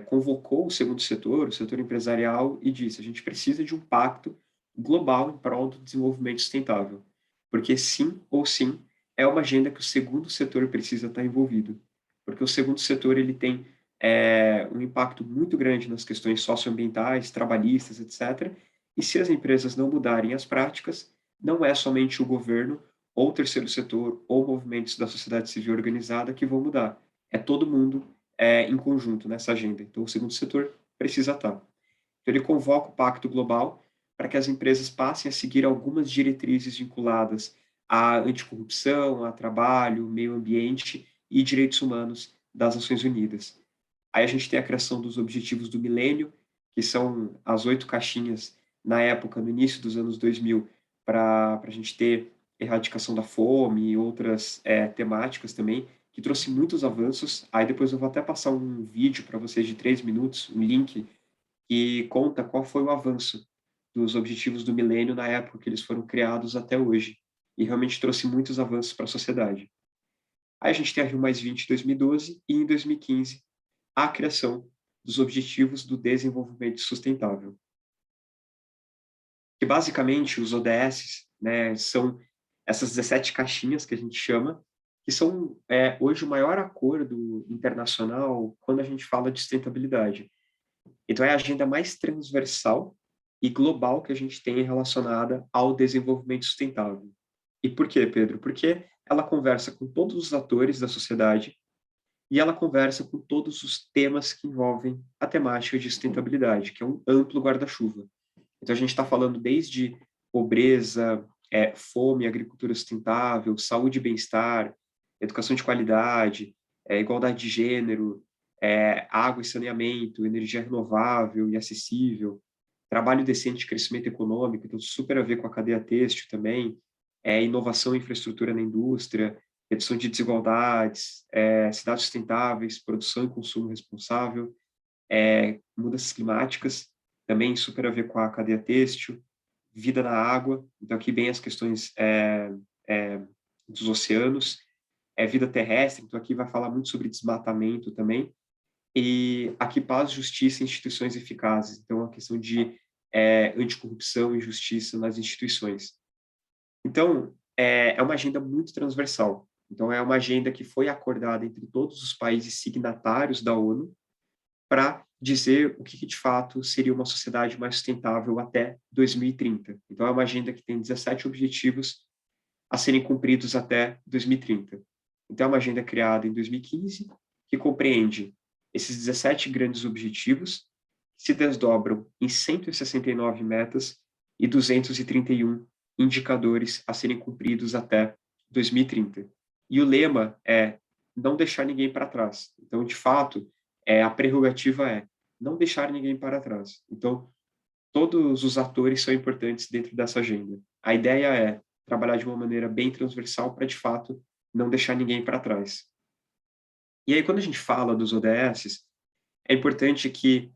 convocou o setor empresarial, e disse: a gente precisa de um pacto global em prol do desenvolvimento sustentável, porque sim ou sim é uma agenda que o segundo setor precisa estar envolvido, porque o segundo setor ele tem um impacto muito grande nas questões socioambientais, trabalhistas, etc. E se as empresas não mudarem as práticas, não é somente o governo ou o terceiro setor ou movimentos da sociedade civil organizada que vão mudar. É todo mundo em conjunto nessa agenda. Então, o segundo setor precisa estar. Então, ele convoca o Pacto Global para que as empresas passem a seguir algumas diretrizes vinculadas à anticorrupção, a trabalho, meio ambiente e direitos humanos das Nações Unidas. Aí a gente tem a criação dos Objetivos do Milênio, que são as 8 caixinhas na época, no início dos anos 2000, para a gente ter erradicação da fome e outras temáticas também, que trouxe muitos avanços. Aí depois eu vou até passar um vídeo para vocês de 3 minutos, um link, que conta qual foi o avanço dos Objetivos do Milênio na época que eles foram criados até hoje. E realmente trouxe muitos avanços para a sociedade. Aí a gente tem a Rio+20 em 2012 e em 2015 a criação dos Objetivos do Desenvolvimento Sustentável. Que basicamente os ODS, né, são essas 17 caixinhas que a gente chama, que são hoje o maior acordo internacional quando a gente fala de sustentabilidade. Então é a agenda mais transversal e global que a gente tem relacionada ao desenvolvimento sustentável. E por quê, Pedro? Porque ela conversa com todos os atores da sociedade e ela conversa com todos os temas que envolvem a temática de sustentabilidade, que é um amplo guarda-chuva. Então, a gente está falando desde pobreza, fome, agricultura sustentável, saúde e bem-estar, educação de qualidade, igualdade de gênero, água e saneamento, energia renovável e acessível, trabalho decente e crescimento econômico, então super a ver com a cadeia têxtil também, inovação e infraestrutura na indústria, redução de desigualdades, cidades sustentáveis, produção e consumo responsável, mudanças climáticas, também super a ver com a cadeia têxtil, vida na água, então aqui bem as questões dos oceanos, vida terrestre, então aqui vai falar muito sobre desmatamento também, e aqui paz, justiça e instituições eficazes, então a questão de anticorrupção e justiça nas instituições. Então, é uma agenda muito transversal. Então, é uma agenda que foi acordada entre todos os países signatários da ONU para dizer o que de fato seria uma sociedade mais sustentável até 2030. Então, é uma agenda que tem 17 objetivos a serem cumpridos até 2030. Então, é uma agenda criada em 2015 que compreende esses 17 grandes objetivos que se desdobram em 169 metas e 231 indicadores a serem cumpridos até 2030. E o lema é não deixar ninguém para trás. Então, de fato, a prerrogativa é não deixar ninguém para trás. Então, todos os atores são importantes dentro dessa agenda. A ideia é trabalhar de uma maneira bem transversal para, de fato, não deixar ninguém para trás. E aí, quando a gente fala dos ODSs, é importante que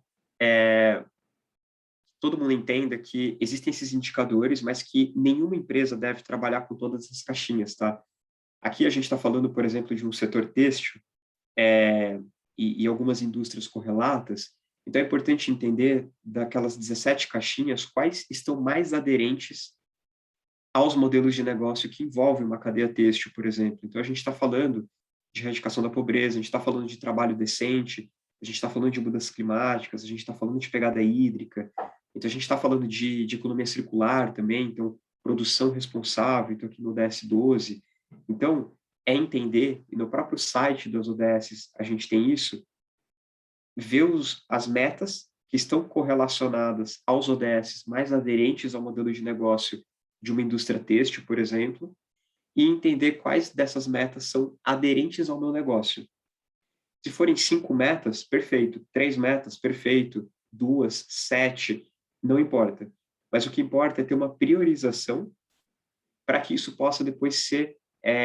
todo mundo entenda que existem esses indicadores, mas que nenhuma empresa deve trabalhar com todas essas caixinhas, tá? Aqui a gente está falando, por exemplo, de um setor têxtil e algumas indústrias correlatas. Então é importante entender daquelas 17 caixinhas quais estão mais aderentes aos modelos de negócio que envolvem uma cadeia têxtil, por exemplo. Então a gente está falando de erradicação da pobreza, a gente está falando de trabalho decente, a gente está falando de mudanças climáticas, a gente está falando de pegada hídrica, então a gente está falando de economia circular também, então produção responsável, então aqui no ODS 12. Então, é entender, e no próprio site das ODSs a gente tem isso, ver as metas que estão correlacionadas aos ODSs mais aderentes ao modelo de negócio de uma indústria têxtil, por exemplo, e entender quais dessas metas são aderentes ao meu negócio. Se forem 5 metas, perfeito. 3 metas, perfeito. 2, 7, não importa. Mas o que importa é ter uma priorização para que isso possa depois ser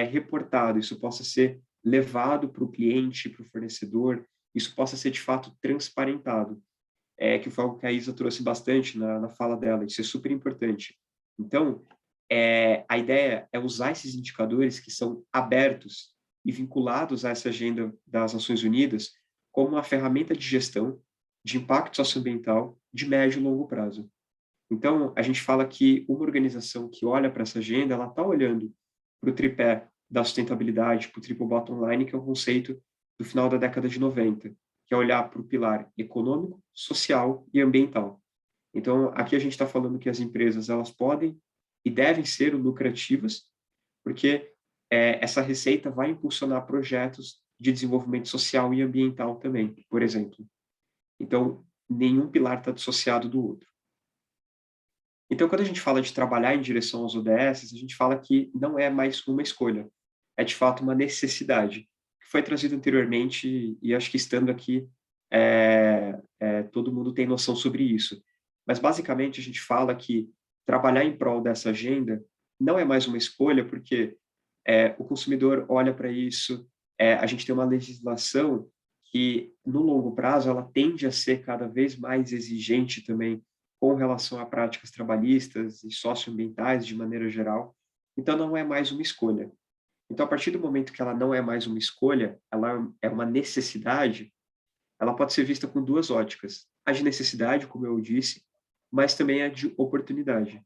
reportado, isso possa ser levado para o cliente, para o fornecedor, isso possa ser de fato transparentado. Que foi algo que a Isa trouxe bastante na fala dela, isso é super importante. Então, a ideia é usar esses indicadores que são abertos e vinculados a essa agenda das Nações Unidas como uma ferramenta de gestão de impacto socioambiental de médio e longo prazo. Então, a gente fala que uma organização que olha para essa agenda, ela está olhando para o tripé da sustentabilidade, para o triple bottom line, que é um conceito do final da década de 90, que é olhar para o pilar econômico, social e ambiental. Então, aqui a gente está falando que as empresas elas podem e devem ser lucrativas, porque essa receita vai impulsionar projetos de desenvolvimento social e ambiental também, por exemplo. Então, nenhum pilar está dissociado do outro. Então, quando a gente fala de trabalhar em direção aos ODSs, a gente fala que não é mais uma escolha, é de fato uma necessidade, que foi trazido anteriormente e acho que estando aqui, todo mundo tem noção sobre isso. Mas, basicamente, a gente fala que trabalhar em prol dessa agenda não é mais uma escolha, porque o consumidor olha para isso, a gente tem uma legislação que, no longo prazo, ela tende a ser cada vez mais exigente também com relação a práticas trabalhistas e socioambientais de maneira geral. Então, não é mais uma escolha. Então, a partir do momento que ela não é mais uma escolha, ela é uma necessidade, ela pode ser vista com duas óticas. A de necessidade, como eu disse, mas também a de oportunidade.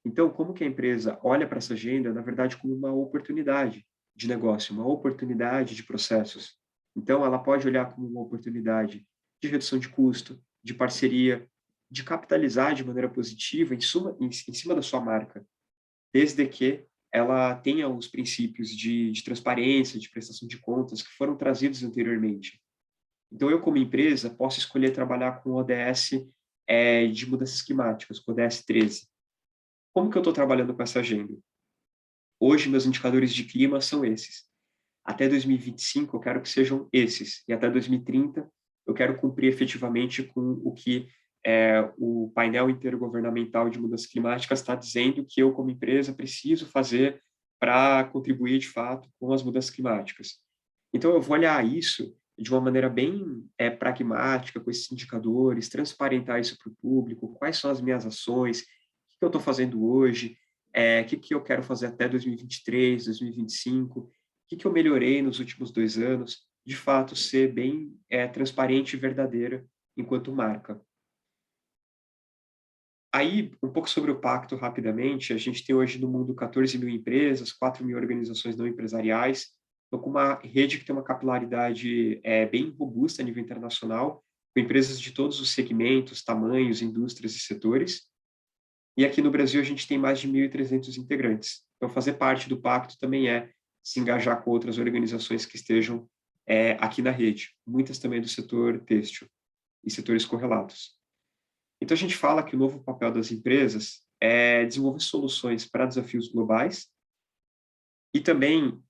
Então, como que a empresa olha para essa agenda, na verdade, como uma oportunidade de negócio, uma oportunidade de processos. Então, ela pode olhar como uma oportunidade de redução de custo, de parceria, de capitalizar de maneira positiva em cima da sua marca, desde que ela tenha os princípios de transparência, de prestação de contas que foram trazidos anteriormente. Então, eu, como empresa, posso escolher trabalhar com o ODS de mudanças climáticas, com o ODS 13. Como que eu estou trabalhando com essa agenda? Hoje, meus indicadores de clima são esses. Até 2025, eu quero que sejam esses. E até 2030, eu quero cumprir efetivamente com o que o painel intergovernamental de mudanças climáticas está dizendo que eu, como empresa, preciso fazer para contribuir, de fato, com as mudanças climáticas. Então, eu vou olhar isso de uma maneira bem pragmática, com esses indicadores, transparentar isso para o público, quais são as minhas ações, o que eu estou fazendo hoje, o que eu quero fazer até 2023, 2025, o que eu melhorei nos últimos 2 anos, de fato, ser bem transparente e verdadeira enquanto marca. Aí, um pouco sobre o pacto, rapidamente, a gente tem hoje no mundo 14 mil empresas, 4 mil organizações não empresariais, então com uma rede que tem uma capilaridade bem robusta a nível internacional, com empresas de todos os segmentos, tamanhos, indústrias e setores. E aqui no Brasil a gente tem mais de 1.300 integrantes. Então, fazer parte do pacto também é se engajar com outras organizações que estejam aqui na rede, muitas também do setor têxtil e setores correlatos. Então, a gente fala que o novo papel das empresas é desenvolver soluções para desafios globais E também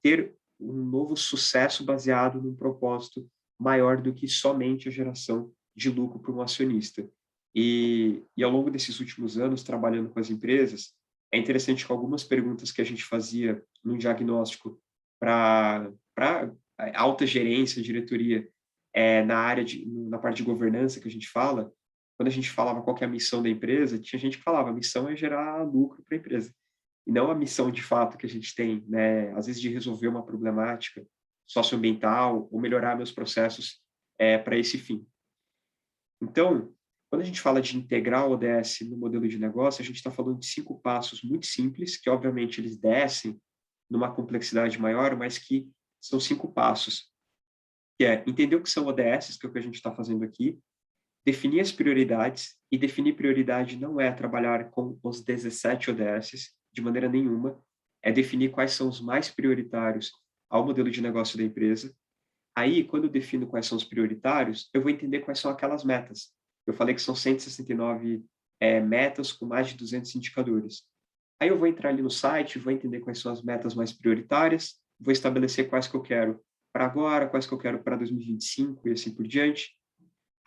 ter um novo sucesso baseado num propósito maior do que somente a geração de lucro para um acionista. E ao longo desses últimos anos, trabalhando com as empresas, é interessante que algumas perguntas que a gente fazia no diagnóstico para alta gerência, diretoria, na parte de governança que a gente fala, quando a gente falava qual que é a missão da empresa, tinha gente que falava, a missão é gerar lucro para a empresa. E não a missão de fato que a gente tem, né? Às vezes de resolver uma problemática socioambiental ou melhorar meus processos para esse fim. Então, quando a gente fala de integrar o ODS no modelo de negócio, a gente está falando de 5 passos muito simples, que obviamente eles descem numa complexidade maior, mas que são 5 passos, que é entender o que são ODSs, que é o que a gente está fazendo aqui, definir as prioridades, e definir prioridade não é trabalhar com os 17 ODSs, de maneira nenhuma, é definir quais são os mais prioritários ao modelo de negócio da empresa. Aí, quando eu defino quais são os prioritários, eu vou entender quais são aquelas metas. Eu falei que são 169 metas com mais de 200 indicadores. Aí eu vou entrar ali no site, vou entender quais são as metas mais prioritárias, vou estabelecer quais que eu quero para agora, quais que eu quero para 2025 e assim por diante.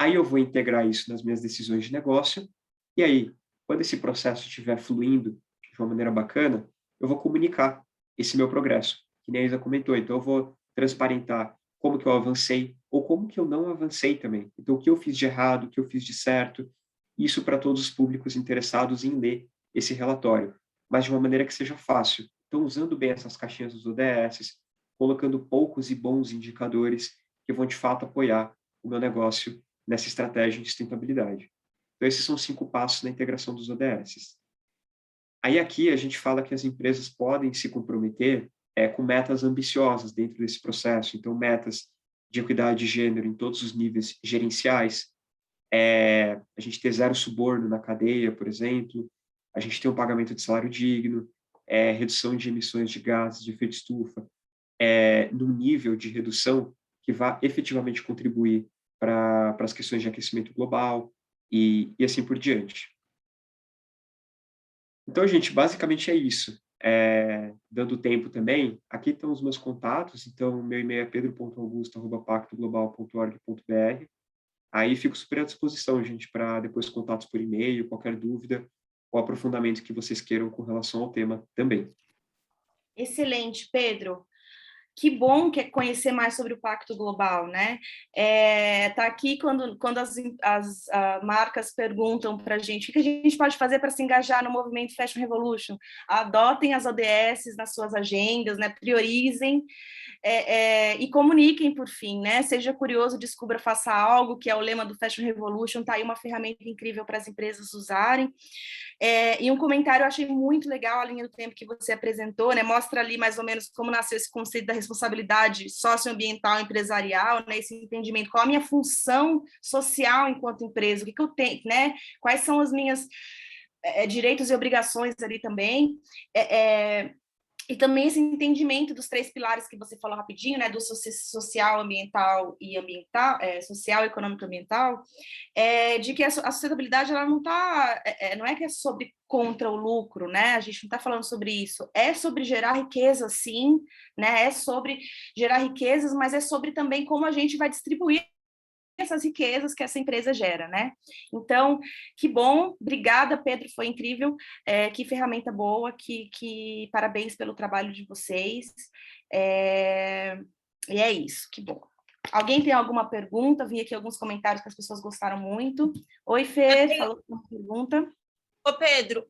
Aí eu vou integrar isso nas minhas decisões de negócio. E aí, quando esse processo estiver fluindo de uma maneira bacana, eu vou comunicar esse meu progresso, que nem a Isa comentou. Então, eu vou transparentar como que eu avancei ou como que eu não avancei também. Então, o que eu fiz de errado, o que eu fiz de certo, isso para todos os públicos interessados em ler esse relatório, mas de uma maneira que seja fácil. Então, usando bem essas caixinhas dos ODSs, colocando poucos e bons indicadores que vão, de fato, apoiar o meu negócio nessa estratégia de sustentabilidade. Então, esses são 5 passos na integração dos ODSs. Aí, aqui, a gente fala que as empresas podem se comprometer com metas ambiciosas dentro desse processo. Então, metas de equidade de gênero em todos os níveis gerenciais, a gente ter 0 suborno na cadeia, por exemplo, a gente ter um pagamento de salário digno, redução de emissões de gases de efeito estufa, num nível de redução que vá efetivamente contribuir para as questões de aquecimento global e assim por diante. Então, gente, basicamente é isso. Dando tempo também, aqui estão os meus contatos, então meu e-mail é pedro.augusto@pactoglobal.org.br. Aí fico super à disposição, gente, para depois contatos por e-mail, qualquer dúvida ou aprofundamento que vocês queiram com relação ao tema também. Excelente, Pedro. Que bom que é conhecer mais sobre o Pacto Global, né? Tá aqui quando as marcas perguntam para a gente o que a gente pode fazer para se engajar no movimento Fashion Revolution. Adotem as ODSs nas suas agendas, né? Priorizem e comuniquem, por fim, né? Seja curioso, descubra, faça algo, que é o lema do Fashion Revolution. Tá aí uma ferramenta incrível para as empresas usarem. E um comentário eu achei muito legal, a linha do tempo que você apresentou, né? Mostra ali mais ou menos como nasceu esse conceito da responsabilidade socioambiental empresarial, né? Esse entendimento, qual a minha função social enquanto empresa, o que eu tenho, né? Quais são os meus direitos e obrigações ali também. E também esse entendimento dos 3 pilares que você falou rapidinho, né, do social, ambiental e social, econômico e ambiental, de que a sustentabilidade ela não não é que é sobre contra o lucro, né? A gente não está falando sobre isso. É sobre gerar riqueza, sim, né? É sobre gerar riquezas, mas é sobre também como a gente vai distribuir essas riquezas que essa empresa gera, né? Então, que bom, obrigada, Pedro, foi incrível, que ferramenta boa, que parabéns pelo trabalho de vocês, e é isso, que bom. Alguém tem alguma pergunta? Vi aqui alguns comentários que as pessoas gostaram muito. Oi, Fê, falou uma pergunta. Ô, Pedro,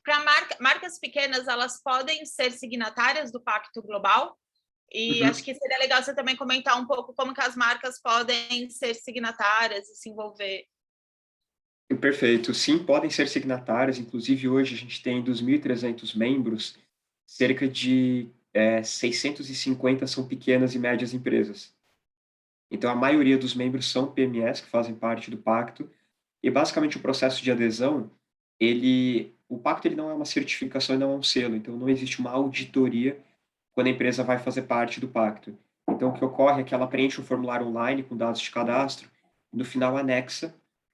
para marcas pequenas, elas podem ser signatárias do Pacto Global? E acho que seria legal você também comentar um pouco como que as marcas podem ser signatárias e se envolver. Perfeito. Sim, podem ser signatárias. Inclusive, hoje a gente tem 2.300 membros, cerca de 650 são pequenas e médias empresas. Então, a maioria dos membros são PMEs, que fazem parte do pacto. E, basicamente, o processo de adesão, o pacto ele não é uma certificação e não é um selo. Então, não existe uma auditoria quando a empresa vai fazer parte do pacto. Então, o que ocorre é que ela preenche um formulário online com dados de cadastro, e no final anexa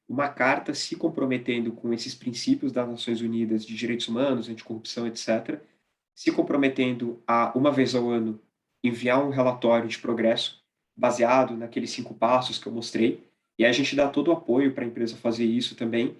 uma carta se comprometendo com esses princípios das Nações Unidas de direitos humanos, anticorrupção, etc., se comprometendo a, uma vez ao ano, enviar um relatório de progresso baseado naqueles 5 passos que eu mostrei, e aí a gente dá todo o apoio para a empresa fazer isso também.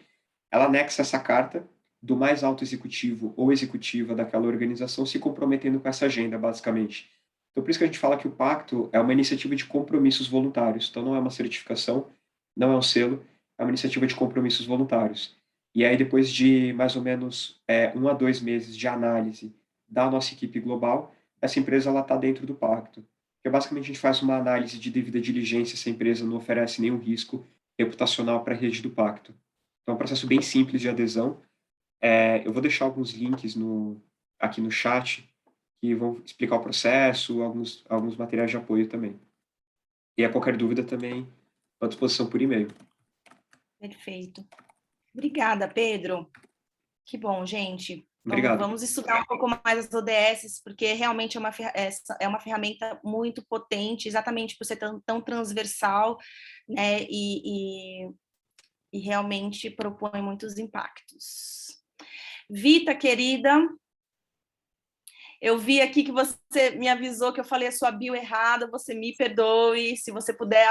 Ela anexa essa carta do mais alto executivo ou executiva daquela organização se comprometendo com essa agenda, basicamente. Então, por isso que a gente fala que o pacto é uma iniciativa de compromissos voluntários. Então, não é uma certificação, não é um selo, é uma iniciativa de compromissos voluntários. E aí, depois de mais ou menos 1 a 2 meses de análise da nossa equipe global, essa empresa está dentro do pacto. Porque, basicamente, a gente faz uma análise de devida diligência se a empresa não oferece nenhum risco reputacional para a rede do pacto. Então, é um processo bem simples de adesão. Eu vou deixar alguns links aqui no chat que vão explicar o processo, alguns materiais de apoio também. E a qualquer dúvida também, à disposição por e-mail. Perfeito. Obrigada, Pedro. Que bom, gente. Obrigado. Vamos estudar um pouco mais as ODS, porque realmente é uma ferramenta muito potente, exatamente por ser tão transversal, né? E realmente propõe muitos impactos. Vita, querida, eu vi aqui que você me avisou que eu falei a sua bio errada, você me perdoe, se você puder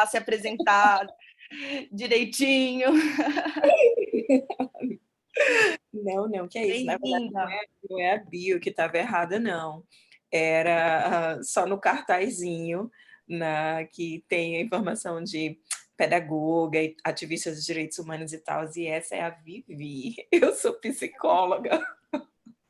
se apresentar direitinho. Não, que é isso. Na verdade, Bem-vinda. não é a bio que estava errada, não. Era só no cartazinho, que tem a informação de pedagoga e ativista de direitos humanos e tal, e essa é a Vivi. Eu sou psicóloga.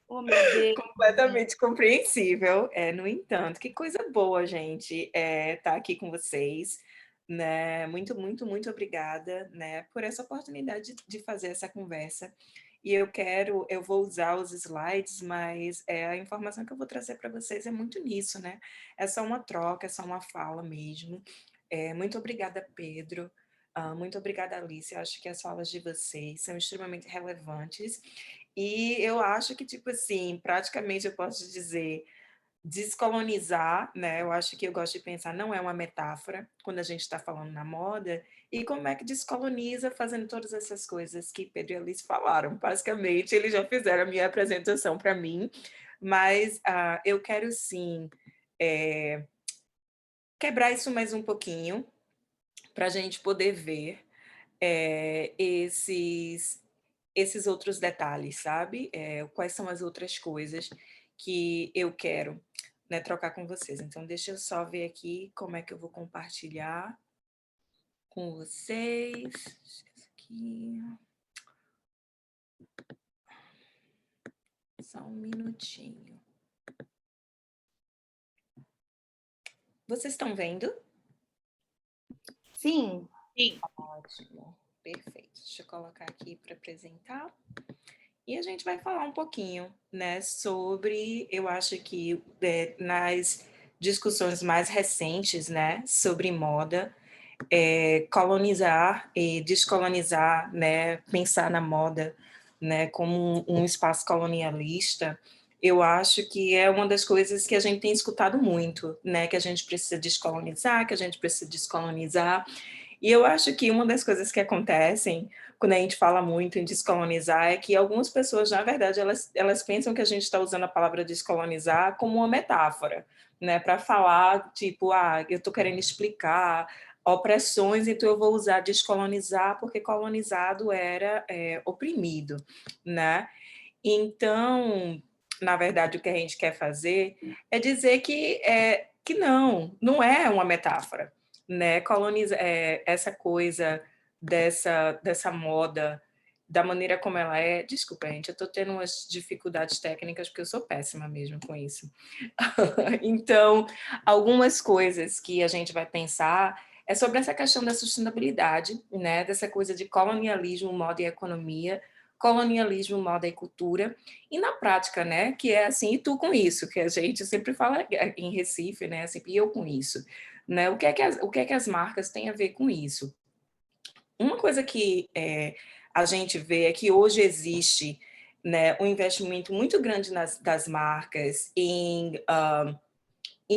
Oh, meu Deus. Completamente compreensível. No entanto, que coisa boa, gente, estar aqui com vocês. Né? Muito, muito, muito obrigada, né, por essa oportunidade de fazer essa conversa. E eu vou usar os slides, mas a informação que eu vou trazer para vocês é muito nisso, né? É só uma troca, é só uma fala mesmo. Muito obrigada, Pedro. Muito obrigada, Alice. Eu acho que as falas de vocês são extremamente relevantes. E eu acho que, tipo assim, praticamente eu posso dizer descolonizar, né? Eu acho que eu gosto de pensar, não é uma metáfora, quando a gente está falando na moda, e como é que descoloniza fazendo todas essas coisas que Pedro e Alice falaram. Basicamente, eles já fizeram a minha apresentação para mim, mas eu quero sim quebrar isso mais um pouquinho, para a gente poder ver esses outros detalhes, sabe? Quais são as outras coisas que eu quero, né, trocar com vocês. Então, deixa eu só ver aqui como é que eu vou compartilhar com vocês. Aqui. Só um minutinho. Vocês estão vendo? Sim. Sim. Ótimo, perfeito. Deixa eu colocar aqui para apresentar. E a gente vai falar um pouquinho, né, sobre, eu acho que nas discussões mais recentes, né, sobre moda, colonizar e descolonizar, né, pensar na moda, né, como um espaço colonialista, eu acho que é uma das coisas que a gente tem escutado muito, né, que a gente precisa descolonizar, que a gente precisa descolonizar. E eu acho que uma das coisas que acontecem quando a gente fala muito em descolonizar é que algumas pessoas, na verdade, elas pensam que a gente está usando a palavra descolonizar como uma metáfora, né, para falar, tipo, eu estou querendo explicar opressões, então eu vou usar descolonizar porque colonizado era oprimido, né? Então, na verdade, o que a gente quer fazer é dizer que não é uma metáfora, né? Essa coisa dessa moda, da maneira como ela é. Desculpa, gente, eu estou tendo umas dificuldades técnicas porque eu sou péssima mesmo com isso. Então, algumas coisas que a gente vai pensar é sobre essa questão da sustentabilidade, né? Dessa coisa de colonialismo, moda e economia, colonialismo, moda e cultura, e na prática, né, que é assim, e tu com isso, que a gente sempre fala em Recife, né, assim, e eu com isso, né, o que é que as marcas têm a ver com isso? Uma coisa que a gente vê é que hoje existe, né, um investimento muito grande das marcas em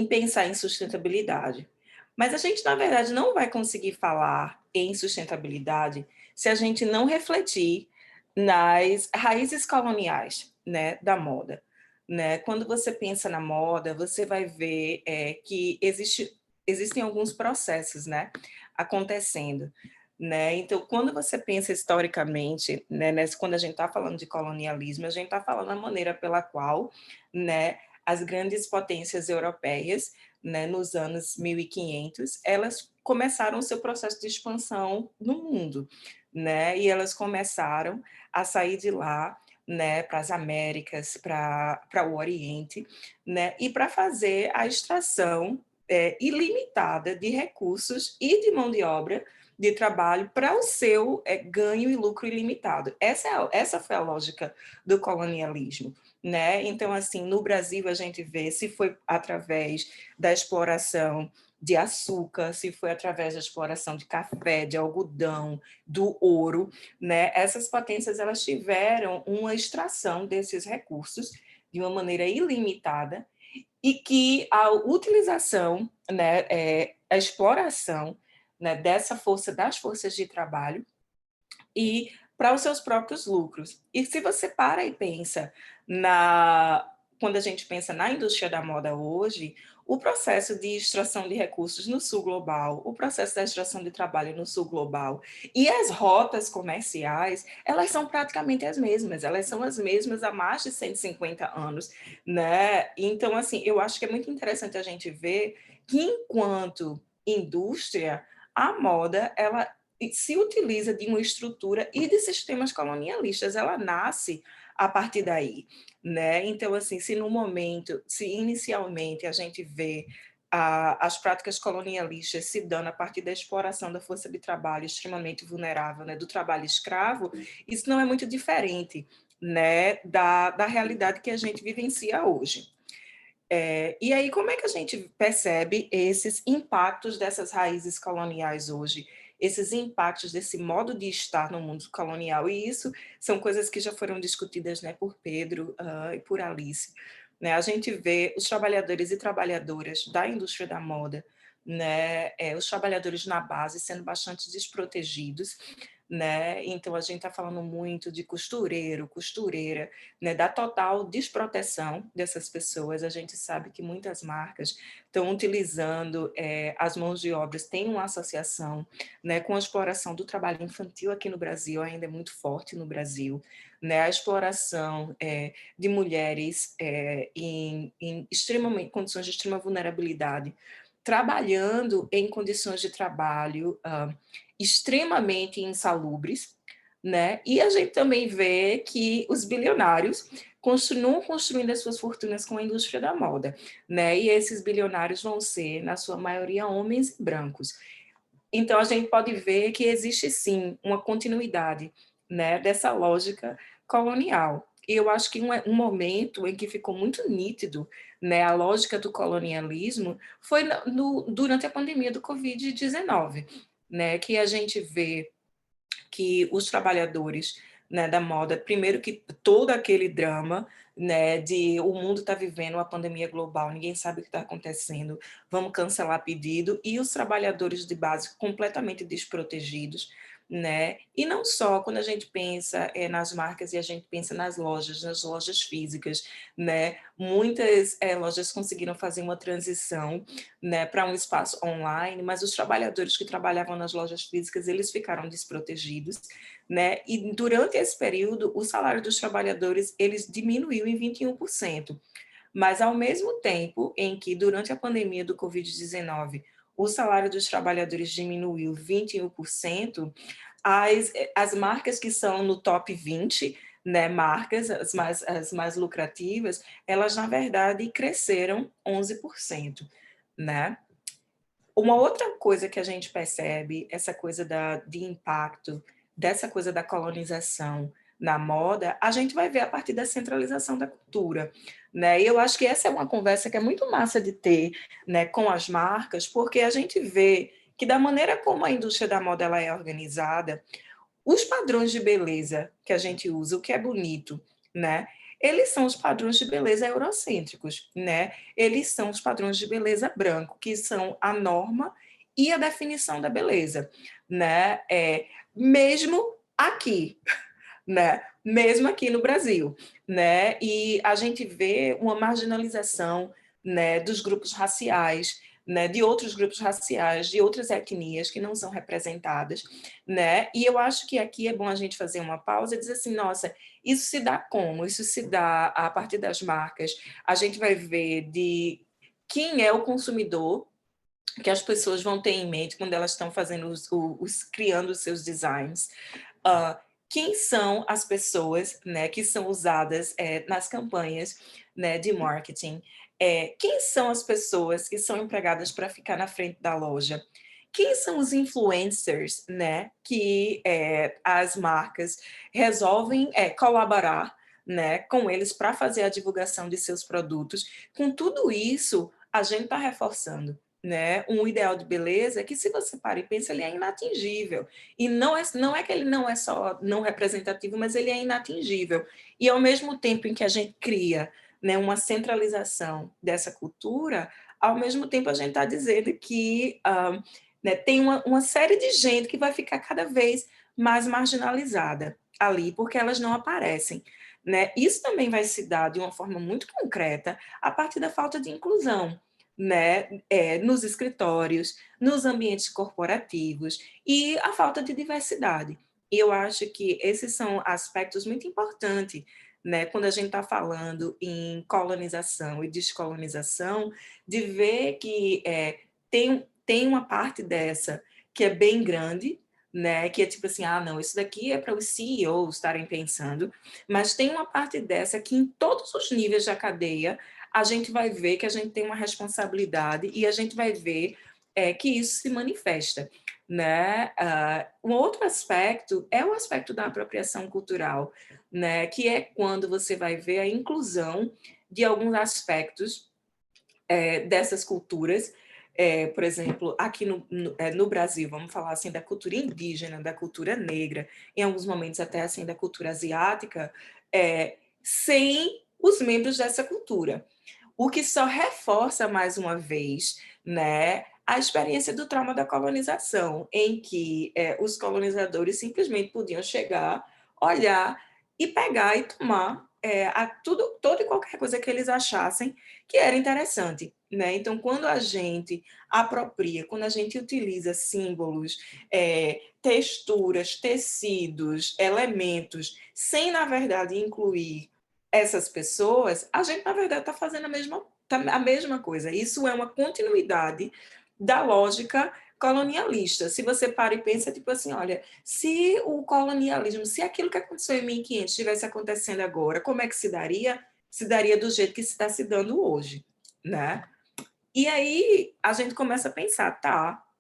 pensar em sustentabilidade, Mas a gente, na verdade, não vai conseguir falar em sustentabilidade se a gente não refletir nas raízes coloniais, né, da moda. Né? Quando você pensa na moda, você vai ver que existem alguns processos, né, acontecendo. Né? Então, quando você pensa historicamente, né, quando a gente está falando de colonialismo, a gente está falando da maneira pela qual, né, as grandes potências europeias, né, nos anos 1500, elas começaram o seu processo de expansão no mundo, né? E elas começaram a sair de lá, né, para as Américas, para o Oriente, né, e para fazer a extração ilimitada de recursos e de mão de obra de trabalho para o seu ganho e lucro ilimitado. Essa foi a lógica do colonialismo. Né? Então, assim, no Brasil a gente vê se foi através da exploração de açúcar, se foi através da exploração de café, de algodão, do ouro, né? Essas potências elas tiveram uma extração desses recursos de uma maneira ilimitada e que a utilização, né, a exploração, né, dessa força, das forças de trabalho, e para os seus próprios lucros. E se você para e pensa quando a gente pensa na indústria da moda hoje, o processo de extração de recursos no sul global, o processo da extração de trabalho no sul global e as rotas comerciais, elas são praticamente as mesmas, elas são as mesmas há mais de 150 anos, né? Então, assim, eu acho que é muito interessante a gente ver que enquanto indústria, a moda, ela se utiliza de uma estrutura e de sistemas colonialistas, ela nasce a partir daí, né? Então, assim, se inicialmente a gente vê as práticas colonialistas se dando a partir da exploração da força de trabalho extremamente vulnerável, né, do trabalho escravo, isso não é muito diferente, né, da realidade que a gente vivencia hoje. E aí, como é que a gente percebe esses impactos dessas raízes coloniais hoje? Esses impactos desse modo de estar no mundo colonial? E isso são coisas que já foram discutidas, né, por Pedro e por Alice. Né? A gente vê os trabalhadores e trabalhadoras da indústria da moda, né, os trabalhadores na base sendo bastante desprotegidos, né? Então a gente está falando muito de costureiro, costureira, né? Da total desproteção dessas pessoas. A gente sabe que muitas marcas estão utilizando as mãos de obras, tem uma associação, né, com a exploração do trabalho infantil aqui no Brasil, ainda é muito forte no Brasil, né? A exploração de mulheres em condições de extrema vulnerabilidade, trabalhando em condições de trabalho extremamente insalubres, né? E a gente também vê que os bilionários continuam construindo as suas fortunas com a indústria da moda, né? E esses bilionários vão ser, na sua maioria, homens brancos. Então, a gente pode ver que existe, sim, uma continuidade, né, dessa lógica colonial. E eu acho que um momento em que ficou muito nítido, né, a lógica do colonialismo foi durante a pandemia do Covid-19, né, que a gente vê que os trabalhadores, né, da moda, primeiro que todo aquele drama, né, de o mundo está vivendo uma pandemia global, ninguém sabe o que está acontecendo, vamos cancelar pedido, e os trabalhadores de base completamente desprotegidos, né? E não só quando a gente pensa nas marcas e a gente pensa nas lojas físicas, né? Muitas lojas conseguiram fazer uma transição, né, para um espaço online, mas os trabalhadores que trabalhavam nas lojas físicas, eles ficaram desprotegidos, né? E durante esse período, o salário dos trabalhadores, eles diminuiu em 21%. Mas, ao mesmo tempo em que, durante a pandemia do Covid-19, o salário dos trabalhadores diminuiu 21%, as marcas que são no top 20, né, marcas, as mais lucrativas, elas, na verdade, cresceram 11%. Né? Uma outra coisa que a gente percebe, essa coisa de impacto, dessa coisa da colonização na moda, a gente vai ver a partir da centralização da cultura, né? E eu acho que essa é uma conversa que é muito massa de ter, né, com as marcas, porque a gente vê que da maneira como a indústria da moda ela é organizada, os padrões de beleza que a gente usa, o que é bonito, né? eles são os padrões de beleza eurocêntricos, né? Eles são os padrões de beleza branco, que são a norma e a definição da beleza, né? Mesmo aqui, né? Mesmo aqui no Brasil, né? E a gente vê uma marginalização, né, dos grupos raciais, né, de outros grupos raciais, de outras etnias que não são representadas, né? E eu acho que aqui é bom a gente fazer uma pausa e dizer assim, nossa, isso se dá como? Isso se dá a partir das marcas. A gente vai ver de quem é o consumidor que as pessoas vão ter em mente quando elas estão fazendo criando os seus designs. Quem são as pessoas, né, que são usadas nas campanhas, né, de marketing? Quem são as pessoas que são empregadas para ficar na frente da loja? Quem são os influencers, né, que as marcas resolvem colaborar, né, com eles para fazer a divulgação de seus produtos? Com tudo isso, a gente está reforçando, né, um ideal de beleza que, se você para e pensa, ele é inatingível. E não é que ele não é só não representativo, mas ele é inatingível. E ao mesmo tempo em que a gente cria, né, uma centralização dessa cultura, ao mesmo tempo a gente está dizendo que né, tem uma série de gente que vai ficar cada vez mais marginalizada ali, porque elas não aparecem. Né? Isso também vai se dar de uma forma muito concreta a partir da falta de inclusão, né, nos escritórios, nos ambientes corporativos e a falta de diversidade. E eu acho que esses são aspectos muito importantes, né, quando a gente está falando em colonização e descolonização, de ver que tem uma parte dessa que é bem grande, né, que é tipo assim, não, isso daqui é para os CEOs estarem pensando, mas tem uma parte dessa que em todos os níveis da cadeia a gente vai ver que a gente tem uma responsabilidade e a gente vai ver que isso se manifesta, né? Um outro aspecto é o aspecto da apropriação cultural, né? Que é quando você vai ver a inclusão de alguns aspectos dessas culturas. Por exemplo, aqui no Brasil, vamos falar assim da cultura indígena, da cultura negra, em alguns momentos até assim da cultura asiática, sem os membros dessa cultura. O que só reforça, mais uma vez, né, a experiência do trauma da colonização, em que os colonizadores simplesmente podiam chegar, olhar e pegar e tomar toda e qualquer coisa que eles achassem que era interessante. Né? Então, quando a gente apropria, quando a gente utiliza símbolos, texturas, tecidos, elementos, sem, na verdade, incluir essas pessoas, a gente, na verdade, está fazendo a mesma coisa. Isso é uma continuidade da lógica colonialista. Se você para e pensa, tipo assim, olha, se o colonialismo, se aquilo que aconteceu em 1500 estivesse acontecendo agora, como é que se daria? Se daria do jeito que se está se dando hoje, né? E aí a gente começa a pensar,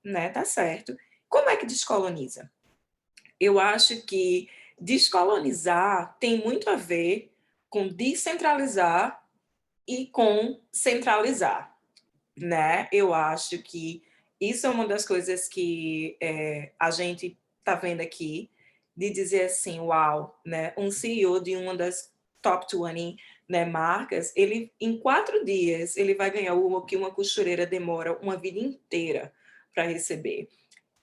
né, tá certo. Como é que descoloniza? Eu acho que descolonizar tem muito a ver com descentralizar e com centralizar, né? Eu acho que isso é uma das coisas que a gente está vendo aqui, de dizer assim, uau, né? Um CEO de uma das top 20, né, marcas, ele em 4 dias ele vai ganhar o que uma costureira demora uma vida inteira para receber.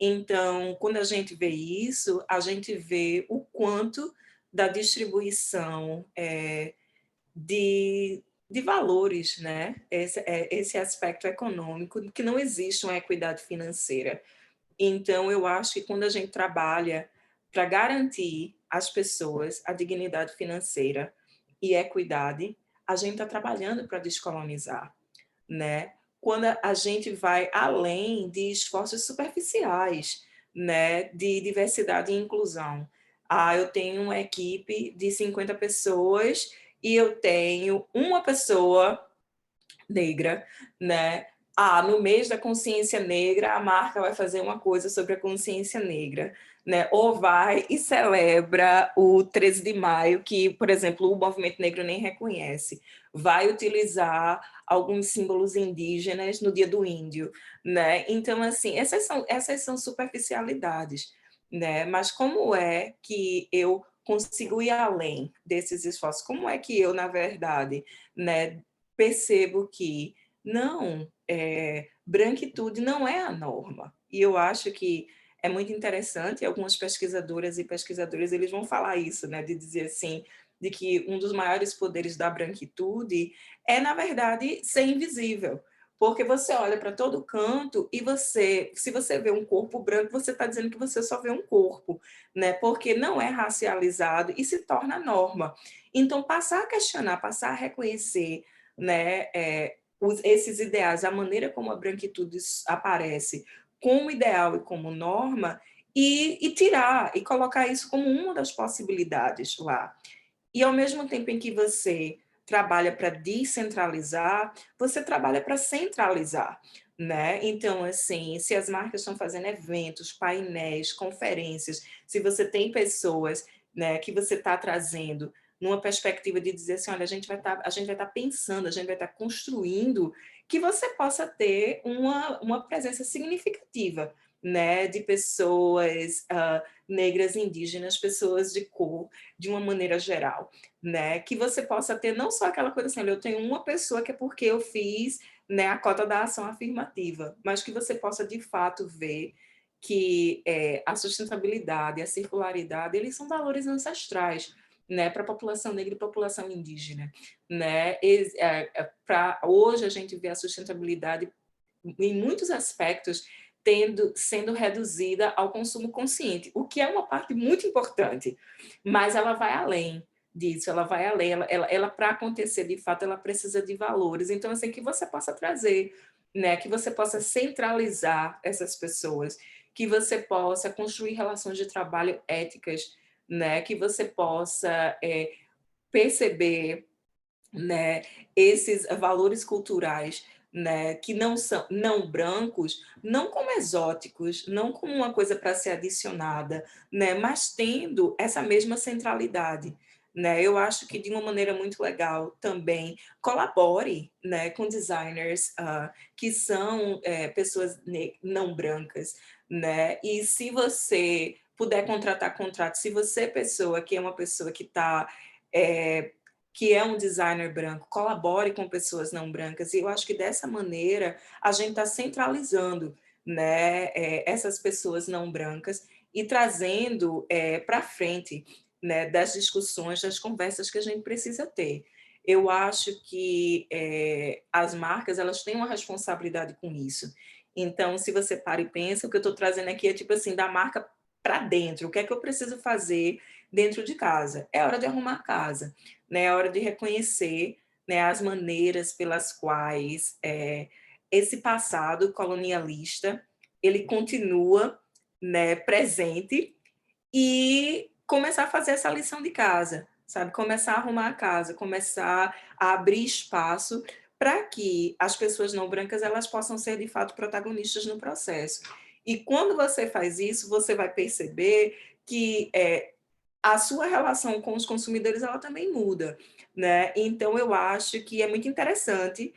Então, quando a gente vê isso, a gente vê o quanto da distribuição de valores, né? Esse aspecto econômico, que não existe uma equidade financeira. Então, eu acho que quando a gente trabalha para garantir às pessoas a dignidade financeira e equidade, a gente está trabalhando para descolonizar, né? Quando a gente vai além de esforços superficiais, né, de diversidade e inclusão. Eu tenho uma equipe de 50 pessoas e eu tenho uma pessoa negra, né? No mês da consciência negra, a marca vai fazer uma coisa sobre a consciência negra, né? Ou vai e celebra o 13 de maio, que, por exemplo, o movimento negro nem reconhece. Vai utilizar alguns símbolos indígenas no Dia do Índio, né? Então, assim, essas são superficialidades, né? Mas como é que eu consigo ir além desses esforços? Como é que eu, na verdade, né, percebo que não, branquitude não é a norma? E eu acho que é muito interessante, algumas pesquisadoras e pesquisadores, eles vão falar isso, né, de dizer assim, de que um dos maiores poderes da branquitude é, na verdade, ser invisível. Porque você olha para todo canto e se você vê um corpo branco, você está dizendo que você só vê um corpo, né? Porque não é racializado e se torna norma. Então, passar a questionar, passar a reconhecer, né, esses ideais, a maneira como a branquitude aparece como ideal e como norma, e tirar, e colocar isso como uma das possibilidades lá. E ao mesmo tempo em que você trabalha para descentralizar, você trabalha para centralizar, né? Então, assim, se as marcas estão fazendo eventos, painéis, conferências, se você tem pessoas, né, que você está trazendo numa perspectiva de dizer assim, olha, a gente vai estar pensando, a gente vai estar construindo, que você possa ter uma presença significativa, né, de pessoas negras, indígenas, pessoas de cor, de uma maneira geral, né? Que você possa ter não só aquela coisa assim, olha, eu tenho uma pessoa que é porque eu fiz, né, a cota da ação afirmativa, mas que você possa de fato ver que a sustentabilidade, a circularidade, eles são valores ancestrais, né, para a população negra e população indígena, né? Hoje a gente vê a sustentabilidade em muitos aspectos sendo reduzida ao consumo consciente, o que é uma parte muito importante, mas ela vai além disso, ela vai além, ela para acontecer de fato, ela precisa de valores, então assim, que você possa trazer, né, que você possa centralizar essas pessoas, que você possa construir relações de trabalho éticas, né, que você possa perceber, né, esses valores culturais, né, que não são não brancos, não como exóticos, não como uma coisa para ser adicionada, né, mas tendo essa mesma centralidade, né? Eu acho que de uma maneira muito legal também colabore, né, com designers que são pessoas não brancas, né? E se você puder contratar, contrato. Se você pessoa que é uma pessoa que é um designer branco, colabore com pessoas não brancas, e eu acho que dessa maneira a gente está centralizando, né, essas pessoas não brancas e trazendo para frente, né, das discussões, das conversas que a gente precisa ter. Eu acho que as marcas elas têm uma responsabilidade com isso. Então, se você para e pensa, o que eu estou trazendo aqui é tipo assim, da marca para dentro, o que é que eu preciso fazer dentro de casa? É hora de arrumar a casa, né? É hora de reconhecer, né, as maneiras pelas quais esse passado colonialista ele continua, né, presente e começar a fazer essa lição de casa, sabe? Começar a arrumar a casa, começar a abrir espaço para que as pessoas não brancas elas possam ser de fato protagonistas no processo. E quando você faz isso, você vai perceber que a sua relação com os consumidores ela também muda, né? Então eu acho que é muito interessante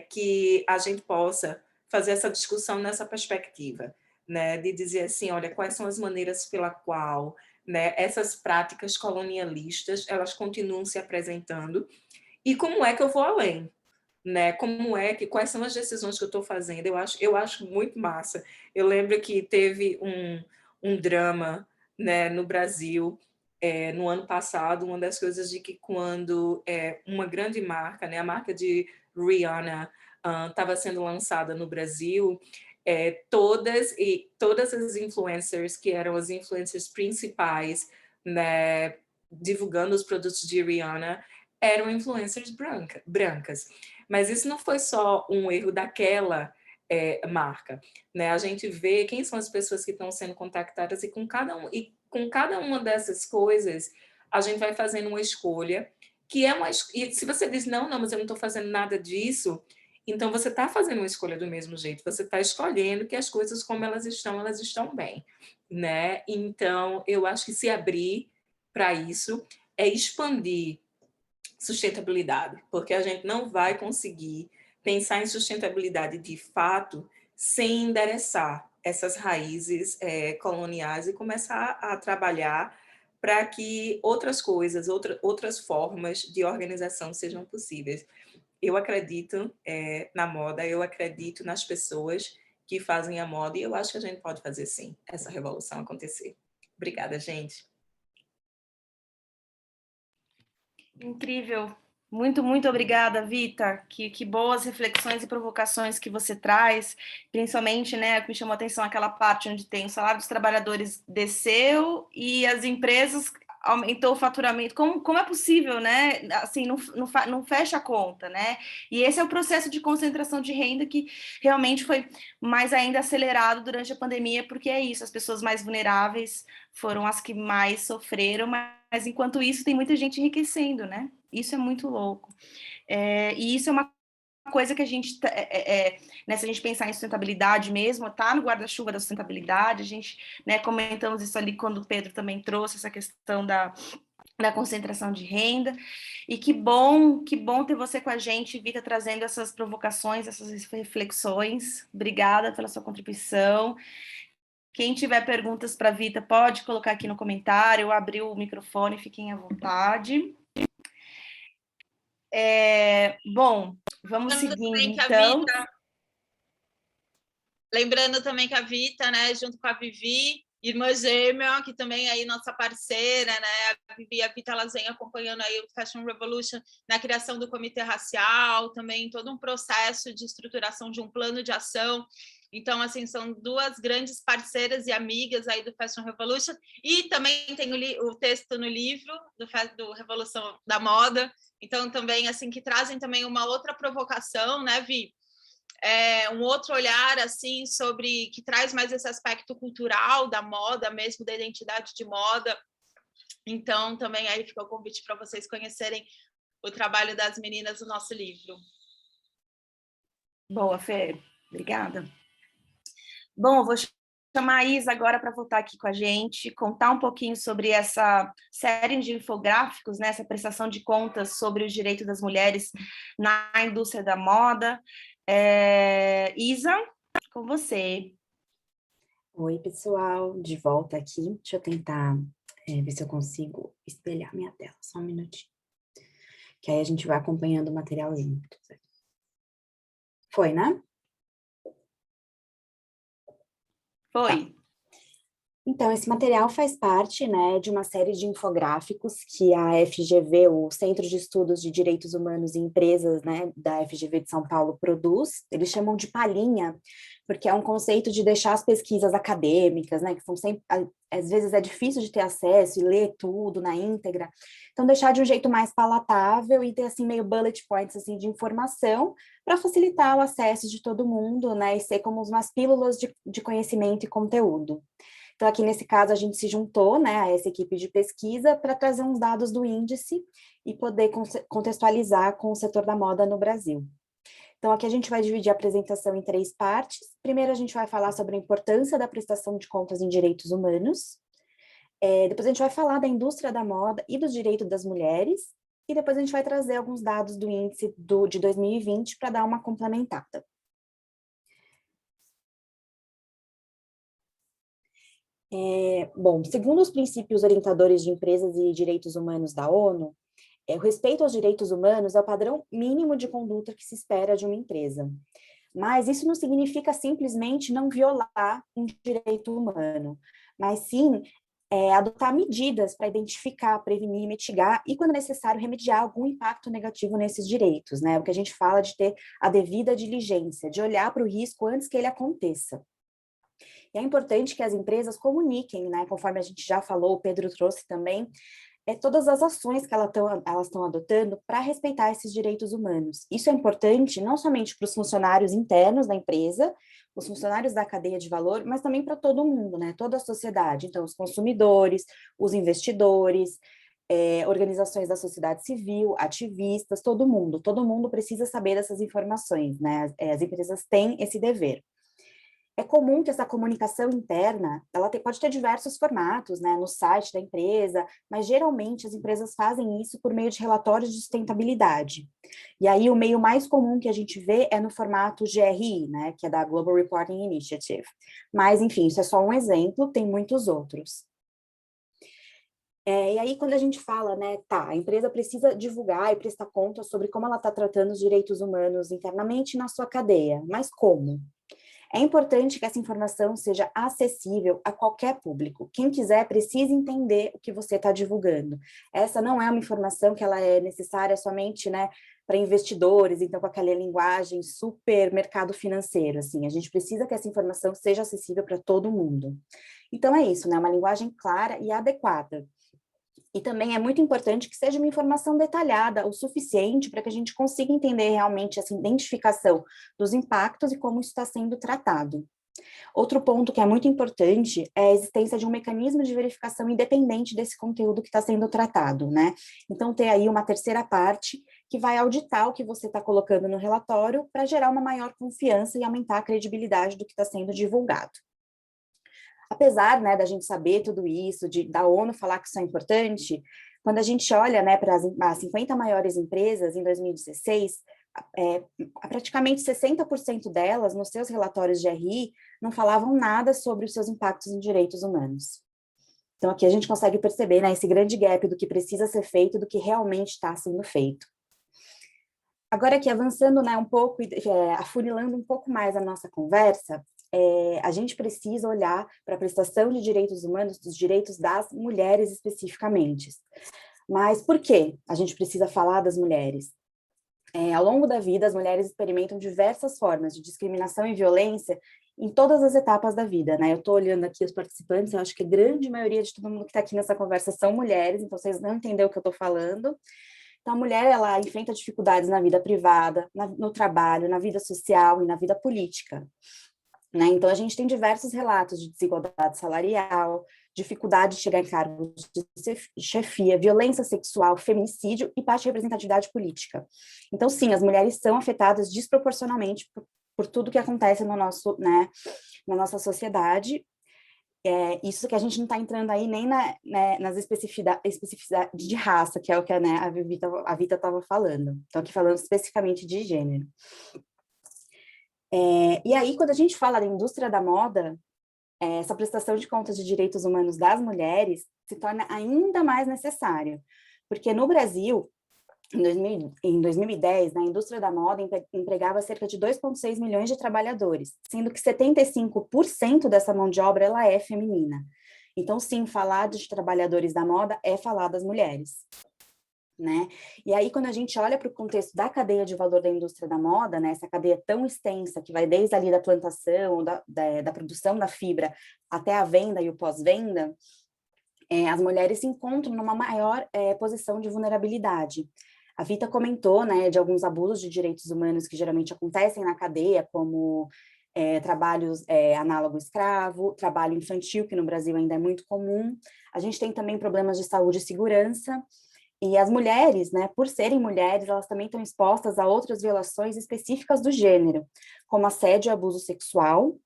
que a gente possa fazer essa discussão nessa perspectiva, né? De dizer assim, olha, quais são as maneiras pela qual, né, essas práticas colonialistas elas continuam se apresentando e como é que eu vou além, né? Quais são as decisões que eu estou fazendo? Eu acho muito massa. Eu lembro que teve um drama, né, no Brasil no ano passado, uma das coisas de que quando uma grande marca, né, a marca de Rihanna estava sendo lançada no Brasil, todas as influencers que eram as influencers principais, né, divulgando os produtos de Rihanna eram influencers brancas. Mas isso não foi só um erro daquela marca, né? A gente vê quem são as pessoas que estão sendo contactadas e com cada uma dessas coisas a gente vai fazendo uma escolha que é e se você diz não, mas eu não estou fazendo nada disso, então você está fazendo uma escolha do mesmo jeito, você está escolhendo que as coisas como elas estão bem, né? Então eu acho que se abrir para isso é expandir sustentabilidade, porque a gente não vai conseguir pensar em sustentabilidade de fato sem endereçar essas raízes coloniais e começar a trabalhar para que outras coisas, outras formas de organização sejam possíveis. Eu acredito na moda, eu acredito nas pessoas que fazem a moda, e eu acho que a gente pode fazer, sim, essa revolução acontecer. Obrigada, gente. Incrível. Muito, muito obrigada, Vita. Que boas reflexões e provocações que você traz, principalmente, né, me chamou a atenção aquela parte onde tem o salário dos trabalhadores desceu e as empresas aumentou o faturamento. Como é possível, né? Assim, não fecha a conta, né? E esse é o processo de concentração de renda que realmente foi mais ainda acelerado durante a pandemia, porque é isso, as pessoas mais vulneráveis foram as que mais sofreram, mas enquanto isso tem muita gente enriquecendo, né? Isso é muito louco. E isso é uma coisa que a gente, né, se a gente pensar em sustentabilidade mesmo, tá no guarda-chuva da sustentabilidade, a gente, né, comentamos isso ali quando o Pedro também trouxe essa questão da concentração de renda, e que bom ter você com a gente, Vita, trazendo essas provocações, essas reflexões. Obrigada pela sua contribuição. Quem tiver perguntas para a Vita, pode colocar aqui no comentário, eu abri o microfone, fiquem à vontade. Bom, vamos seguindo, então. Lembrando também que a Vita, né, junto com a Vivi, irmã gêmea, que também é aí nossa parceira, né, a Vivi e a Vita, elas vêm acompanhando aí o Fashion Revolution na criação do comitê racial, também todo um processo de estruturação de um plano de ação. Então, assim, são duas grandes parceiras e amigas aí do Fashion Revolution, e também tem o texto no livro do Revolução da Moda, então também, assim, que trazem também uma outra provocação, né, Vi? Um outro olhar, assim, sobre, que traz mais esse aspecto cultural da moda, mesmo da identidade de moda. Então, também aí fica o convite para vocês conhecerem o trabalho das meninas do nosso livro. Boa, Fê. Obrigada. Bom, eu vou chamar a Isa agora para voltar aqui com a gente, contar um pouquinho sobre essa série de infográficos, né, essa prestação de contas sobre os direitos das mulheres na indústria da moda. Isa, com você. Oi, pessoal, de volta aqui. Deixa eu tentar ver se eu consigo espelhar minha tela, só um minutinho. Que aí a gente vai acompanhando o material juntos. Foi, né? Foi. Tá. Então, esse material faz parte, né, de uma série de infográficos que a FGV, o Centro de Estudos de Direitos Humanos e Empresas, né, da FGV de São Paulo, produz. Eles chamam de palhinha, porque é um conceito de deixar as pesquisas acadêmicas, né, que são sempre, às vezes é difícil de ter acesso e ler tudo na íntegra, então deixar de um jeito mais palatável e ter, assim, meio bullet points, assim, de informação, para facilitar o acesso de todo mundo, né, e ser como umas pílulas de conhecimento e conteúdo. Então, aqui nesse caso, a gente se juntou, né, a essa equipe de pesquisa para trazer uns dados do índice e poder contextualizar com o setor da moda no Brasil. Então, aqui a gente vai dividir a apresentação em 3 partes. Primeiro, a gente vai falar sobre a importância da prestação de contas em direitos humanos. Depois, a gente vai falar da indústria da moda e dos direitos das mulheres. E depois, a gente vai trazer alguns dados do índice de 2020 para dar uma complementada. Bom, segundo os princípios orientadores de empresas e direitos humanos da ONU, o respeito aos direitos humanos é o padrão mínimo de conduta que se espera de uma empresa. Mas isso não significa simplesmente não violar um direito humano, mas sim adotar medidas para identificar, prevenir, mitigar e, quando necessário, remediar algum impacto negativo nesses direitos, né? O que a gente fala de ter a devida diligência, de olhar para o risco antes que ele aconteça. E é importante que as empresas comuniquem, né, conforme a gente já falou, o Pedro trouxe também, todas as ações que elas estão adotando para respeitar esses direitos humanos. Isso é importante não somente para os funcionários internos da empresa, os funcionários da cadeia de valor, mas também para todo mundo, né, toda a sociedade. Então, os consumidores, os investidores, organizações da sociedade civil, ativistas, todo mundo precisa saber dessas informações, né, as empresas têm esse dever. É comum que essa comunicação interna, ela pode ter diversos formatos, né, no site da empresa, mas geralmente as empresas fazem isso por meio de relatórios de sustentabilidade. E aí o meio mais comum que a gente vê é no formato GRI, né, que é da Global Reporting Initiative. Mas, enfim, isso é só um exemplo, tem muitos outros. E aí, quando a gente fala, né, tá, a empresa precisa divulgar e prestar conta sobre como ela está tratando os direitos humanos internamente na sua cadeia, mas como? É importante que essa informação seja acessível a qualquer público. Quem quiser precisa entender o que você está divulgando. Essa não é uma informação que ela é necessária somente, né, para investidores, então com aquela linguagem super mercado financeiro, assim. A gente precisa que essa informação seja acessível para todo mundo. Então é isso, né, uma linguagem clara e adequada. E também é muito importante que seja uma informação detalhada o suficiente para que a gente consiga entender realmente essa identificação dos impactos e como isso está sendo tratado. Outro ponto que é muito importante é a existência de um mecanismo de verificação independente desse conteúdo que está sendo tratado, né? Então, ter aí uma terceira parte que vai auditar o que você está colocando no relatório para gerar uma maior confiança e aumentar a credibilidade do que está sendo divulgado. Apesar, né, da gente saber tudo isso, da ONU falar que isso é importante, quando a gente olha, né, para as 50 maiores empresas em 2016, praticamente 60% delas, nos seus relatórios de RI, não falavam nada sobre os seus impactos em direitos humanos. Então, aqui a gente consegue perceber, né, esse grande gap do que precisa ser feito e do que realmente está sendo feito. Agora aqui, avançando, né, um pouco, afunilando um pouco mais a nossa conversa, a gente precisa olhar para a prestação de direitos humanos, dos direitos das mulheres especificamente. Mas por que a gente precisa falar das mulheres? Ao longo da vida, as mulheres experimentam diversas formas de discriminação e violência em todas as etapas da vida, né? Eu estou olhando aqui os participantes, eu acho que a grande maioria de todo mundo que está aqui nessa conversa são mulheres, então vocês não entenderam o que eu estou falando. Então, a mulher, ela enfrenta dificuldades na vida privada, no trabalho, na vida social e na vida política. Né? Então, a gente tem diversos relatos de desigualdade salarial, dificuldade de chegar em cargos de chefia, violência sexual, feminicídio e baixa representatividade política. Então, sim, as mulheres são afetadas desproporcionalmente por tudo que acontece no nosso, né, na nossa sociedade. Isso que a gente não está entrando aí nem nas especificidades de raça, que é o que, né, a Vita estava falando. Estou aqui falando especificamente de gênero. E aí, quando a gente fala da indústria da moda, essa prestação de contas de direitos humanos das mulheres se torna ainda mais necessário, porque no Brasil, em 2010, na indústria da moda empregava cerca de 2,6 milhões de trabalhadores, sendo que 75% dessa mão de obra ela é feminina. Então, sim, falar de trabalhadores da moda é falar das mulheres. Né? E aí, quando a gente olha para o contexto da cadeia de valor da indústria da moda, né, essa cadeia tão extensa, que vai desde ali da plantação, da produção da fibra, até a venda e o pós-venda, as mulheres se encontram numa maior posição de vulnerabilidade. A Vita comentou, né, de alguns abusos de direitos humanos que geralmente acontecem na cadeia, como trabalhos análogo escravo, trabalho infantil, que no Brasil ainda é muito comum. A gente tem também problemas de saúde e segurança. E as mulheres, né, por serem mulheres, elas também estão expostas a outras violações específicas do gênero, como assédio e abuso sexual.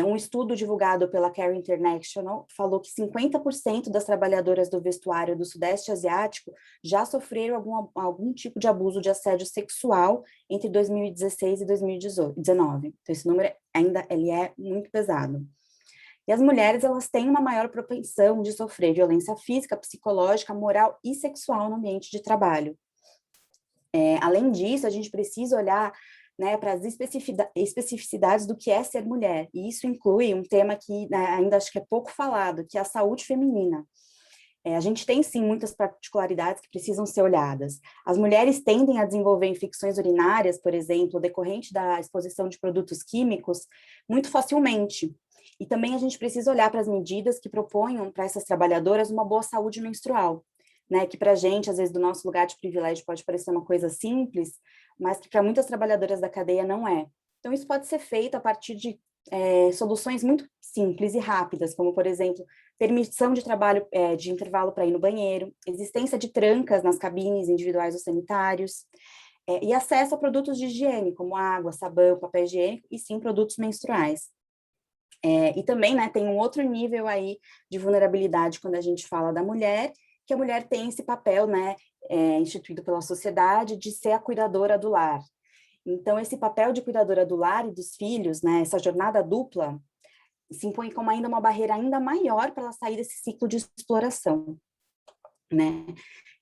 Um estudo divulgado pela Care International falou que 50% das trabalhadoras do vestuário do Sudeste Asiático já sofreram algum tipo de abuso de assédio sexual entre 2016 e 2019. Então, esse número ainda ele é muito pesado. E as mulheres, elas têm uma maior propensão de sofrer violência física, psicológica, moral e sexual no ambiente de trabalho. Além disso, a gente precisa olhar, né, para as especificidades do que é ser mulher. E isso inclui um tema que, né, ainda acho que é pouco falado, que é a saúde feminina. A gente tem, sim, muitas particularidades que precisam ser olhadas. As mulheres tendem a desenvolver infecções urinárias, por exemplo, decorrente da exposição de produtos químicos, muito facilmente. E também a gente precisa olhar para as medidas que proponham para essas trabalhadoras uma boa saúde menstrual, né? Que para a gente, às vezes, do nosso lugar de privilégio pode parecer uma coisa simples, mas que para muitas trabalhadoras da cadeia não é. Então, isso pode ser feito a partir de soluções muito simples e rápidas, como, por exemplo, permissão de trabalho de intervalo para ir no banheiro, existência de trancas nas cabines individuais dos sanitários, e acesso a produtos de higiene, como água, sabão, papel higiênico, e sim, produtos menstruais. E também, né, tem um outro nível aí de vulnerabilidade quando a gente fala da mulher, que a mulher tem esse papel, né, instituído pela sociedade, de ser a cuidadora do lar. Então, esse papel de cuidadora do lar e dos filhos, né, essa jornada dupla, se impõe como ainda uma barreira ainda maior para ela sair desse ciclo de exploração. né?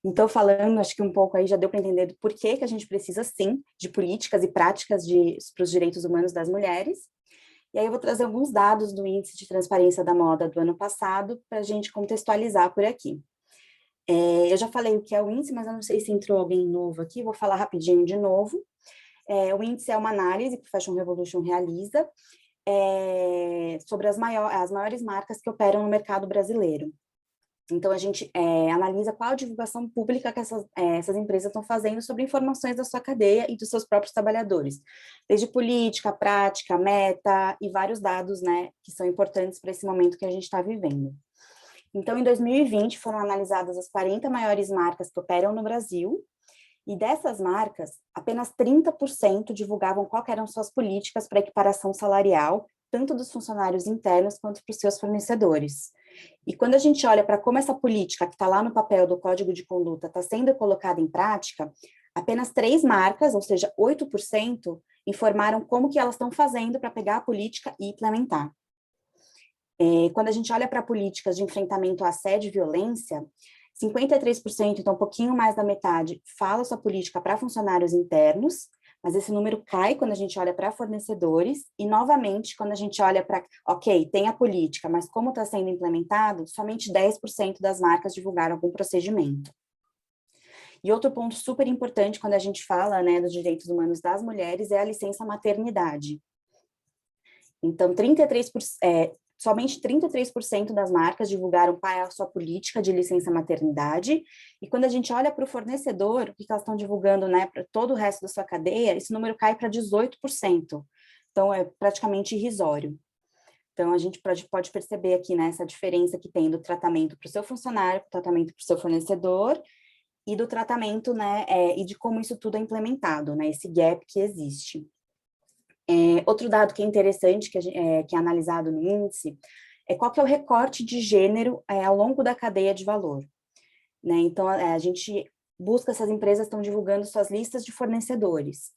Então, falando, acho que um pouco aí já deu para entender do porquê que a gente precisa, sim, de políticas e práticas para os direitos humanos das mulheres. E aí eu vou trazer alguns dados do Índice de Transparência da Moda do ano passado para a gente contextualizar por aqui. Eu já falei o que é o índice, mas eu não sei se entrou alguém novo aqui, vou falar rapidinho de novo. O índice é uma análise que o Fashion Revolution realiza sobre as maiores marcas que operam no mercado brasileiro. Então, a gente analisa qual a divulgação pública que essas empresas estão fazendo sobre informações da sua cadeia e dos seus próprios trabalhadores, desde política, prática, meta e vários dados, né, que são importantes para esse momento que a gente está vivendo. Então, em 2020, foram analisadas as 40 maiores marcas que operam no Brasil, e dessas marcas, apenas 30% divulgavam quais eram suas políticas para equiparação salarial, tanto dos funcionários internos quanto para os seus fornecedores. E quando a gente olha para como essa política que está lá no papel do Código de Conduta está sendo colocada em prática, apenas 3 marcas, ou seja, 8%, informaram como que elas estão fazendo para pegar a política e implementar. Quando a gente olha para políticas de enfrentamento a assédio e violência, 53%, então um pouquinho mais da metade, fala sua política para funcionários internos, mas esse número cai quando a gente olha para fornecedores, e novamente, quando a gente olha para, ok, tem a política, mas como está sendo implementado, somente 10% das marcas divulgaram algum procedimento. E outro ponto super importante quando a gente fala, né, dos direitos humanos das mulheres é a licença maternidade. Então, somente 33% das marcas divulgaram qual é a sua política de licença maternidade, e quando a gente olha para o fornecedor, o que elas estão divulgando, né, para todo o resto da sua cadeia, esse número cai para 18%, então é praticamente irrisório. Então, a gente pode perceber aqui, né, essa diferença que tem do tratamento para o seu funcionário, do tratamento para o seu fornecedor, e do tratamento, né, e de como isso tudo é implementado, né, esse gap que existe. Outro dado que é interessante, que é analisado no índice, é qual que é o recorte de gênero ao longo da cadeia de valor. Né? Então, a gente busca se as empresas estão divulgando suas listas de fornecedores.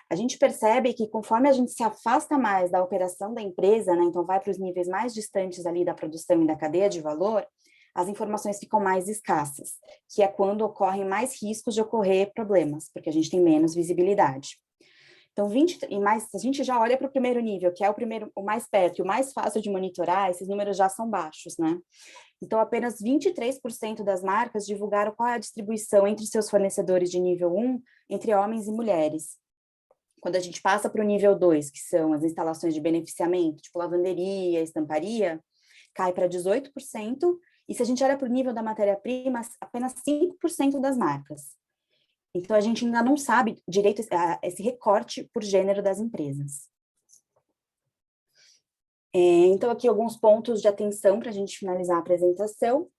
A gente percebe que conforme a gente se afasta mais da operação da empresa, né, então vai para os níveis mais distantes ali da produção e da cadeia de valor, as informações ficam mais escassas, que é quando ocorrem mais riscos de ocorrer problemas, porque a gente tem menos visibilidade. Então, se a gente já olha para o primeiro nível, que é o mais perto e o mais fácil de monitorar, esses números já são baixos, né? Então, apenas 23% das marcas divulgaram qual é a distribuição entre seus fornecedores de nível 1, entre homens e mulheres. Quando a gente passa para o nível 2, que são as instalações de beneficiamento, tipo lavanderia, estamparia, cai para 18%, e se a gente olha para o nível da matéria-prima, apenas 5% das marcas. Então, a gente ainda não sabe direito esse recorte por gênero das empresas. Então, aqui alguns pontos de atenção para a gente finalizar a apresentação.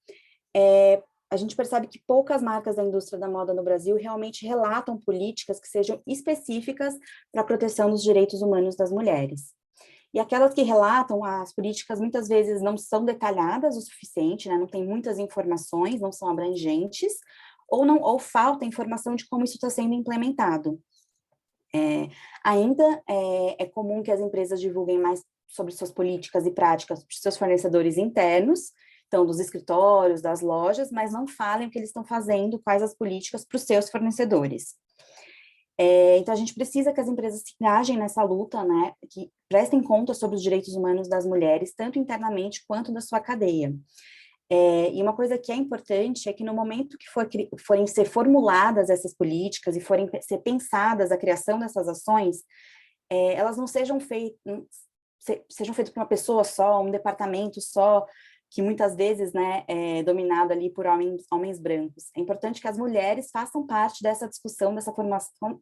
A gente percebe que poucas marcas da indústria da moda no Brasil realmente relatam políticas que sejam específicas para a proteção dos direitos humanos das mulheres. E aquelas que relatam, as políticas muitas vezes não são detalhadas o suficiente, né? Não tem muitas informações, não são abrangentes, ou falta informação de como isso está sendo implementado. Ainda é comum que as empresas divulguem mais sobre suas políticas e práticas para os seus fornecedores internos, então dos escritórios, das lojas, mas não falem o que eles estão fazendo, quais as políticas para os seus fornecedores. Então, a gente precisa que as empresas se engajem nessa luta, né, que prestem conta sobre os direitos humanos das mulheres, tanto internamente quanto da sua cadeia. E uma coisa que é importante é que no momento que forem ser formuladas essas políticas e forem ser pensadas a criação dessas ações, elas não sejam feitas por uma pessoa só, um departamento só, que muitas vezes, né, é dominado ali por homens brancos. É importante que as mulheres façam parte dessa discussão, dessa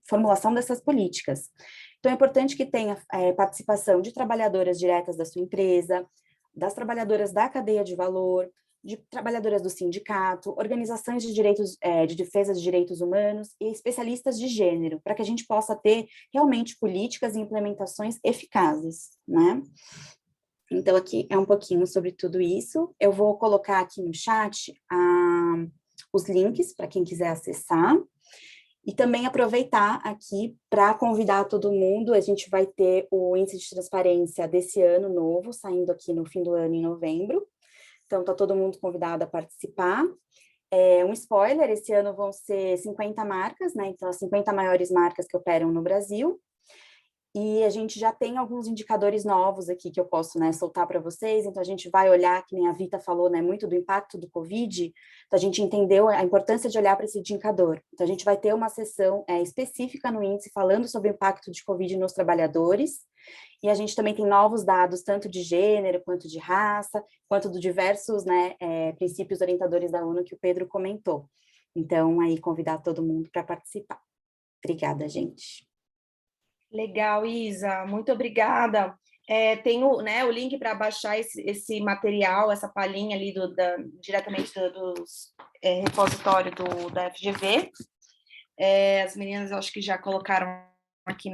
formulação dessas políticas. Então, é importante que tenha participação de trabalhadoras diretas da sua empresa, das trabalhadoras da cadeia de valor, de trabalhadoras do sindicato, organizações de direitos, de defesa de direitos humanos e especialistas de gênero, para que a gente possa ter realmente políticas e implementações eficazes, né? Então, aqui é um pouquinho sobre tudo isso. Eu vou colocar aqui no chat os links para quem quiser acessar. E também aproveitar aqui para convidar todo mundo, a gente vai ter o índice de transparência desse ano novo, saindo aqui no fim do ano, em novembro. Então, está todo mundo convidado a participar. Um spoiler, esse ano vão ser 50 marcas, né? Então, as 50 maiores marcas que operam no Brasil. E a gente já tem alguns indicadores novos aqui que eu posso, né, soltar para vocês. Então, a gente vai olhar, que nem a Vita falou, né, muito do impacto do Covid. Então, a gente entendeu a importância de olhar para esse indicador. Então, a gente vai ter uma sessão específica no índice falando sobre o impacto de Covid nos trabalhadores. E a gente também tem novos dados, tanto de gênero, quanto de raça, quanto dos diversos, né, princípios orientadores da ONU que o Pedro comentou. Então, aí, convidar todo mundo para participar. Obrigada, gente. Legal, Isa, muito obrigada. Tem o link para baixar esse material, essa palhinha ali diretamente do repositório da FGV. As meninas, eu acho que já colocaram aqui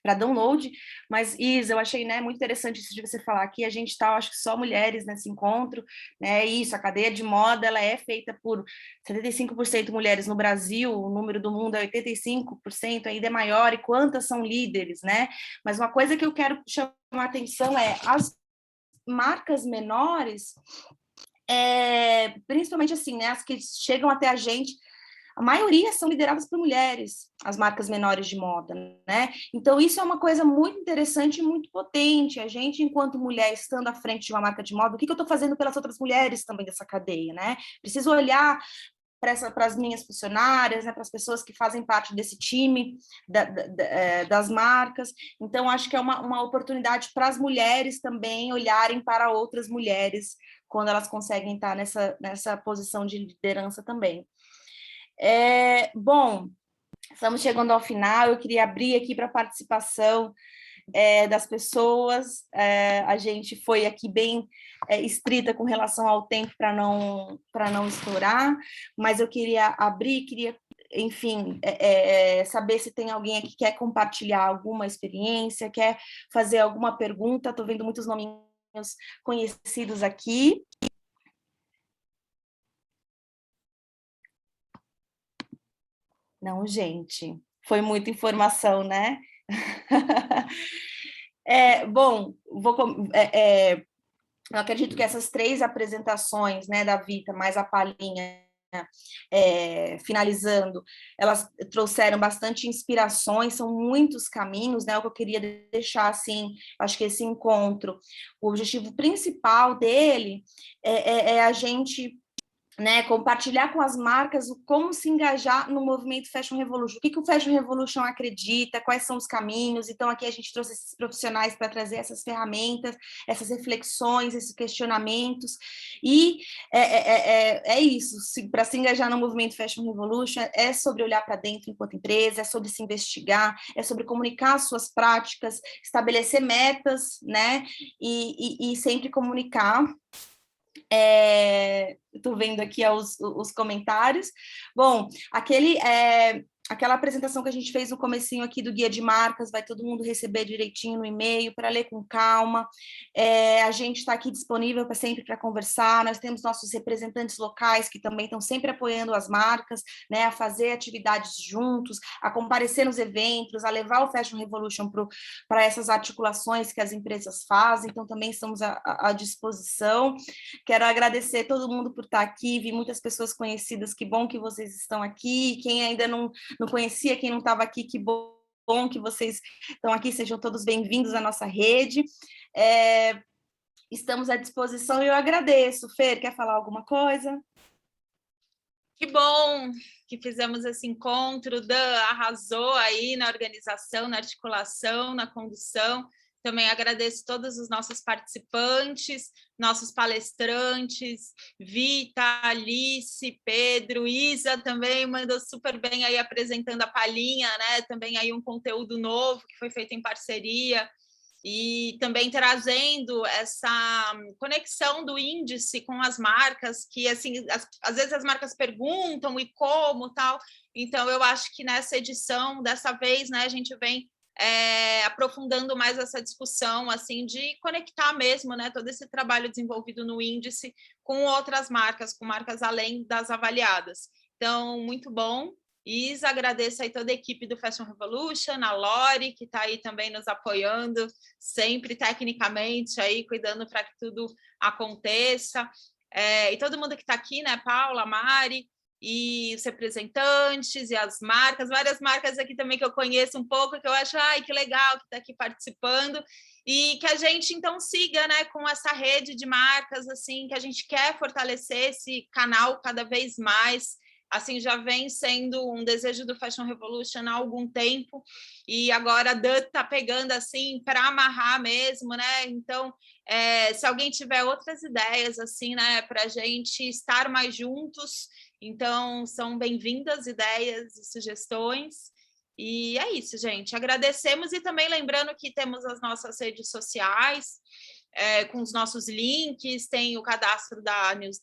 para download, mas Isa, eu achei, né, muito interessante isso de você falar aqui, a gente está, acho que só mulheres nesse encontro, né, isso, a cadeia de moda, ela é feita por 75% mulheres no Brasil, o número do mundo é 85%, ainda é maior, e quantas são líderes, né, mas uma coisa que eu quero chamar a atenção é as marcas menores, principalmente assim, né, as que chegam até a gente, a maioria são lideradas por mulheres, as marcas menores de moda, né? Então, isso é uma coisa muito interessante e muito potente. A gente, enquanto mulher, estando à frente de uma marca de moda, o que eu estou fazendo pelas outras mulheres também dessa cadeia, né? Preciso olhar para as minhas funcionárias, né, para as pessoas que fazem parte desse time das marcas. Então, acho que é uma oportunidade para as mulheres também olharem para outras mulheres quando elas conseguem estar nessa posição de liderança também. Bom, estamos chegando ao final, eu queria abrir aqui para a participação das pessoas, a gente foi aqui bem estrita com relação ao tempo para não estourar, mas eu queria abrir, enfim, saber se tem alguém aqui que quer compartilhar alguma experiência, quer fazer alguma pergunta, estou vendo muitos nominhos conhecidos aqui. Não, gente, foi muita informação, né? Bom, eu acredito que essas 3 apresentações, né, da Vita, mais a palhinha, finalizando, elas trouxeram bastante inspirações, são muitos caminhos, né? O que eu queria deixar, assim, acho que esse encontro, o objetivo principal dele é a gente, né, compartilhar com as marcas como se engajar no movimento Fashion Revolution. O que o Fashion Revolution acredita, quais são os caminhos. Então, aqui a gente trouxe esses profissionais para trazer essas ferramentas, essas reflexões, esses questionamentos. E é isso, para se engajar no movimento Fashion Revolution, é sobre olhar para dentro enquanto empresa, é sobre se investigar, é sobre comunicar as suas práticas, estabelecer metas, né, e sempre comunicar. Estou vendo aqui os comentários. Bom, aquela apresentação que a gente fez no comecinho aqui do guia de marcas, vai todo mundo receber direitinho no e-mail, para ler com calma. A gente está aqui disponível sempre para conversar, nós temos nossos representantes locais que também estão sempre apoiando as marcas, né, a fazer atividades juntos, a comparecer nos eventos, a levar o Fashion Revolution para essas articulações que as empresas fazem, então também estamos à disposição. Quero agradecer todo mundo por estar aqui, vi muitas pessoas conhecidas, que bom que vocês estão aqui, quem ainda não conhecia, quem não estava aqui, que bom que vocês estão aqui, sejam todos bem-vindos à nossa rede. Estamos à disposição e eu agradeço. Fer, quer falar alguma coisa? Que bom que fizemos esse encontro, Dan arrasou aí na organização, na articulação, na condução. Também agradeço todos os nossos participantes, nossos palestrantes, Vita, Alice, Pedro, Isa também mandou super bem aí apresentando a palhinha, né? Também aí um conteúdo novo que foi feito em parceria e também trazendo essa conexão do índice com as marcas, que assim, às vezes as marcas perguntam e como tal. Então eu acho que nessa edição, dessa vez, né, a gente vem aprofundando mais essa discussão, assim, de conectar mesmo, né, todo esse trabalho desenvolvido no índice com outras marcas, com marcas além das avaliadas. Então, muito bom. Isa, agradeço aí toda a equipe do Fashion Revolution, a Lori, que está aí também nos apoiando, sempre tecnicamente, aí, cuidando para que tudo aconteça. e todo mundo que está aqui, né, Paula, Mari, e os representantes e as marcas, várias marcas aqui também que eu conheço um pouco, que eu acho, ai, que legal que está aqui participando, e que a gente, então, siga, né, com essa rede de marcas, assim, que a gente quer fortalecer esse canal cada vez mais, assim, já vem sendo um desejo do Fashion Revolution há algum tempo, e agora a Dan está pegando, assim, para amarrar mesmo, né, então, se alguém tiver outras ideias, assim, né, para a gente estar mais juntos, então, são bem-vindas ideias e sugestões. E é isso, gente. Agradecemos e também lembrando que temos as nossas redes sociais, com os nossos links, tem o cadastro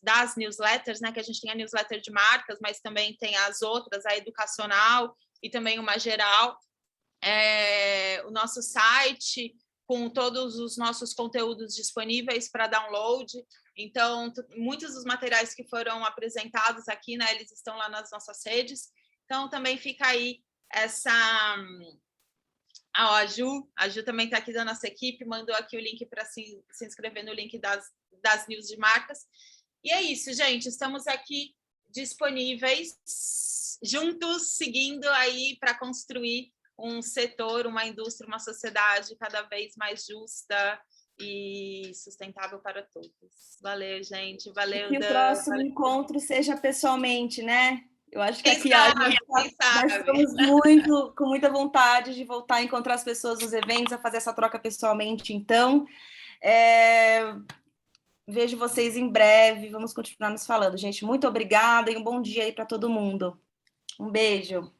das newsletters, né? Que a gente tem a newsletter de marcas, mas também tem as outras, a educacional e também uma geral. O nosso site, com todos os nossos conteúdos disponíveis para download. Então, muitos dos materiais que foram apresentados aqui, né, eles estão lá nas nossas redes. Então, também fica aí a Ju também está aqui da nossa equipe, mandou aqui o link para se inscrever no link das news de marcas. E é isso, gente, estamos aqui disponíveis, juntos, seguindo aí para construir um setor, uma indústria, uma sociedade cada vez mais justa e sustentável para todos. Valeu, gente. Valeu, Dan. Que o próximo encontro seja pessoalmente, né? Eu acho que aqui nós estamos com muita vontade de voltar a encontrar as pessoas nos eventos, a fazer essa troca pessoalmente. Então, vejo vocês em breve. Vamos continuar nos falando, gente. Muito obrigada e um bom dia aí para todo mundo. Um beijo.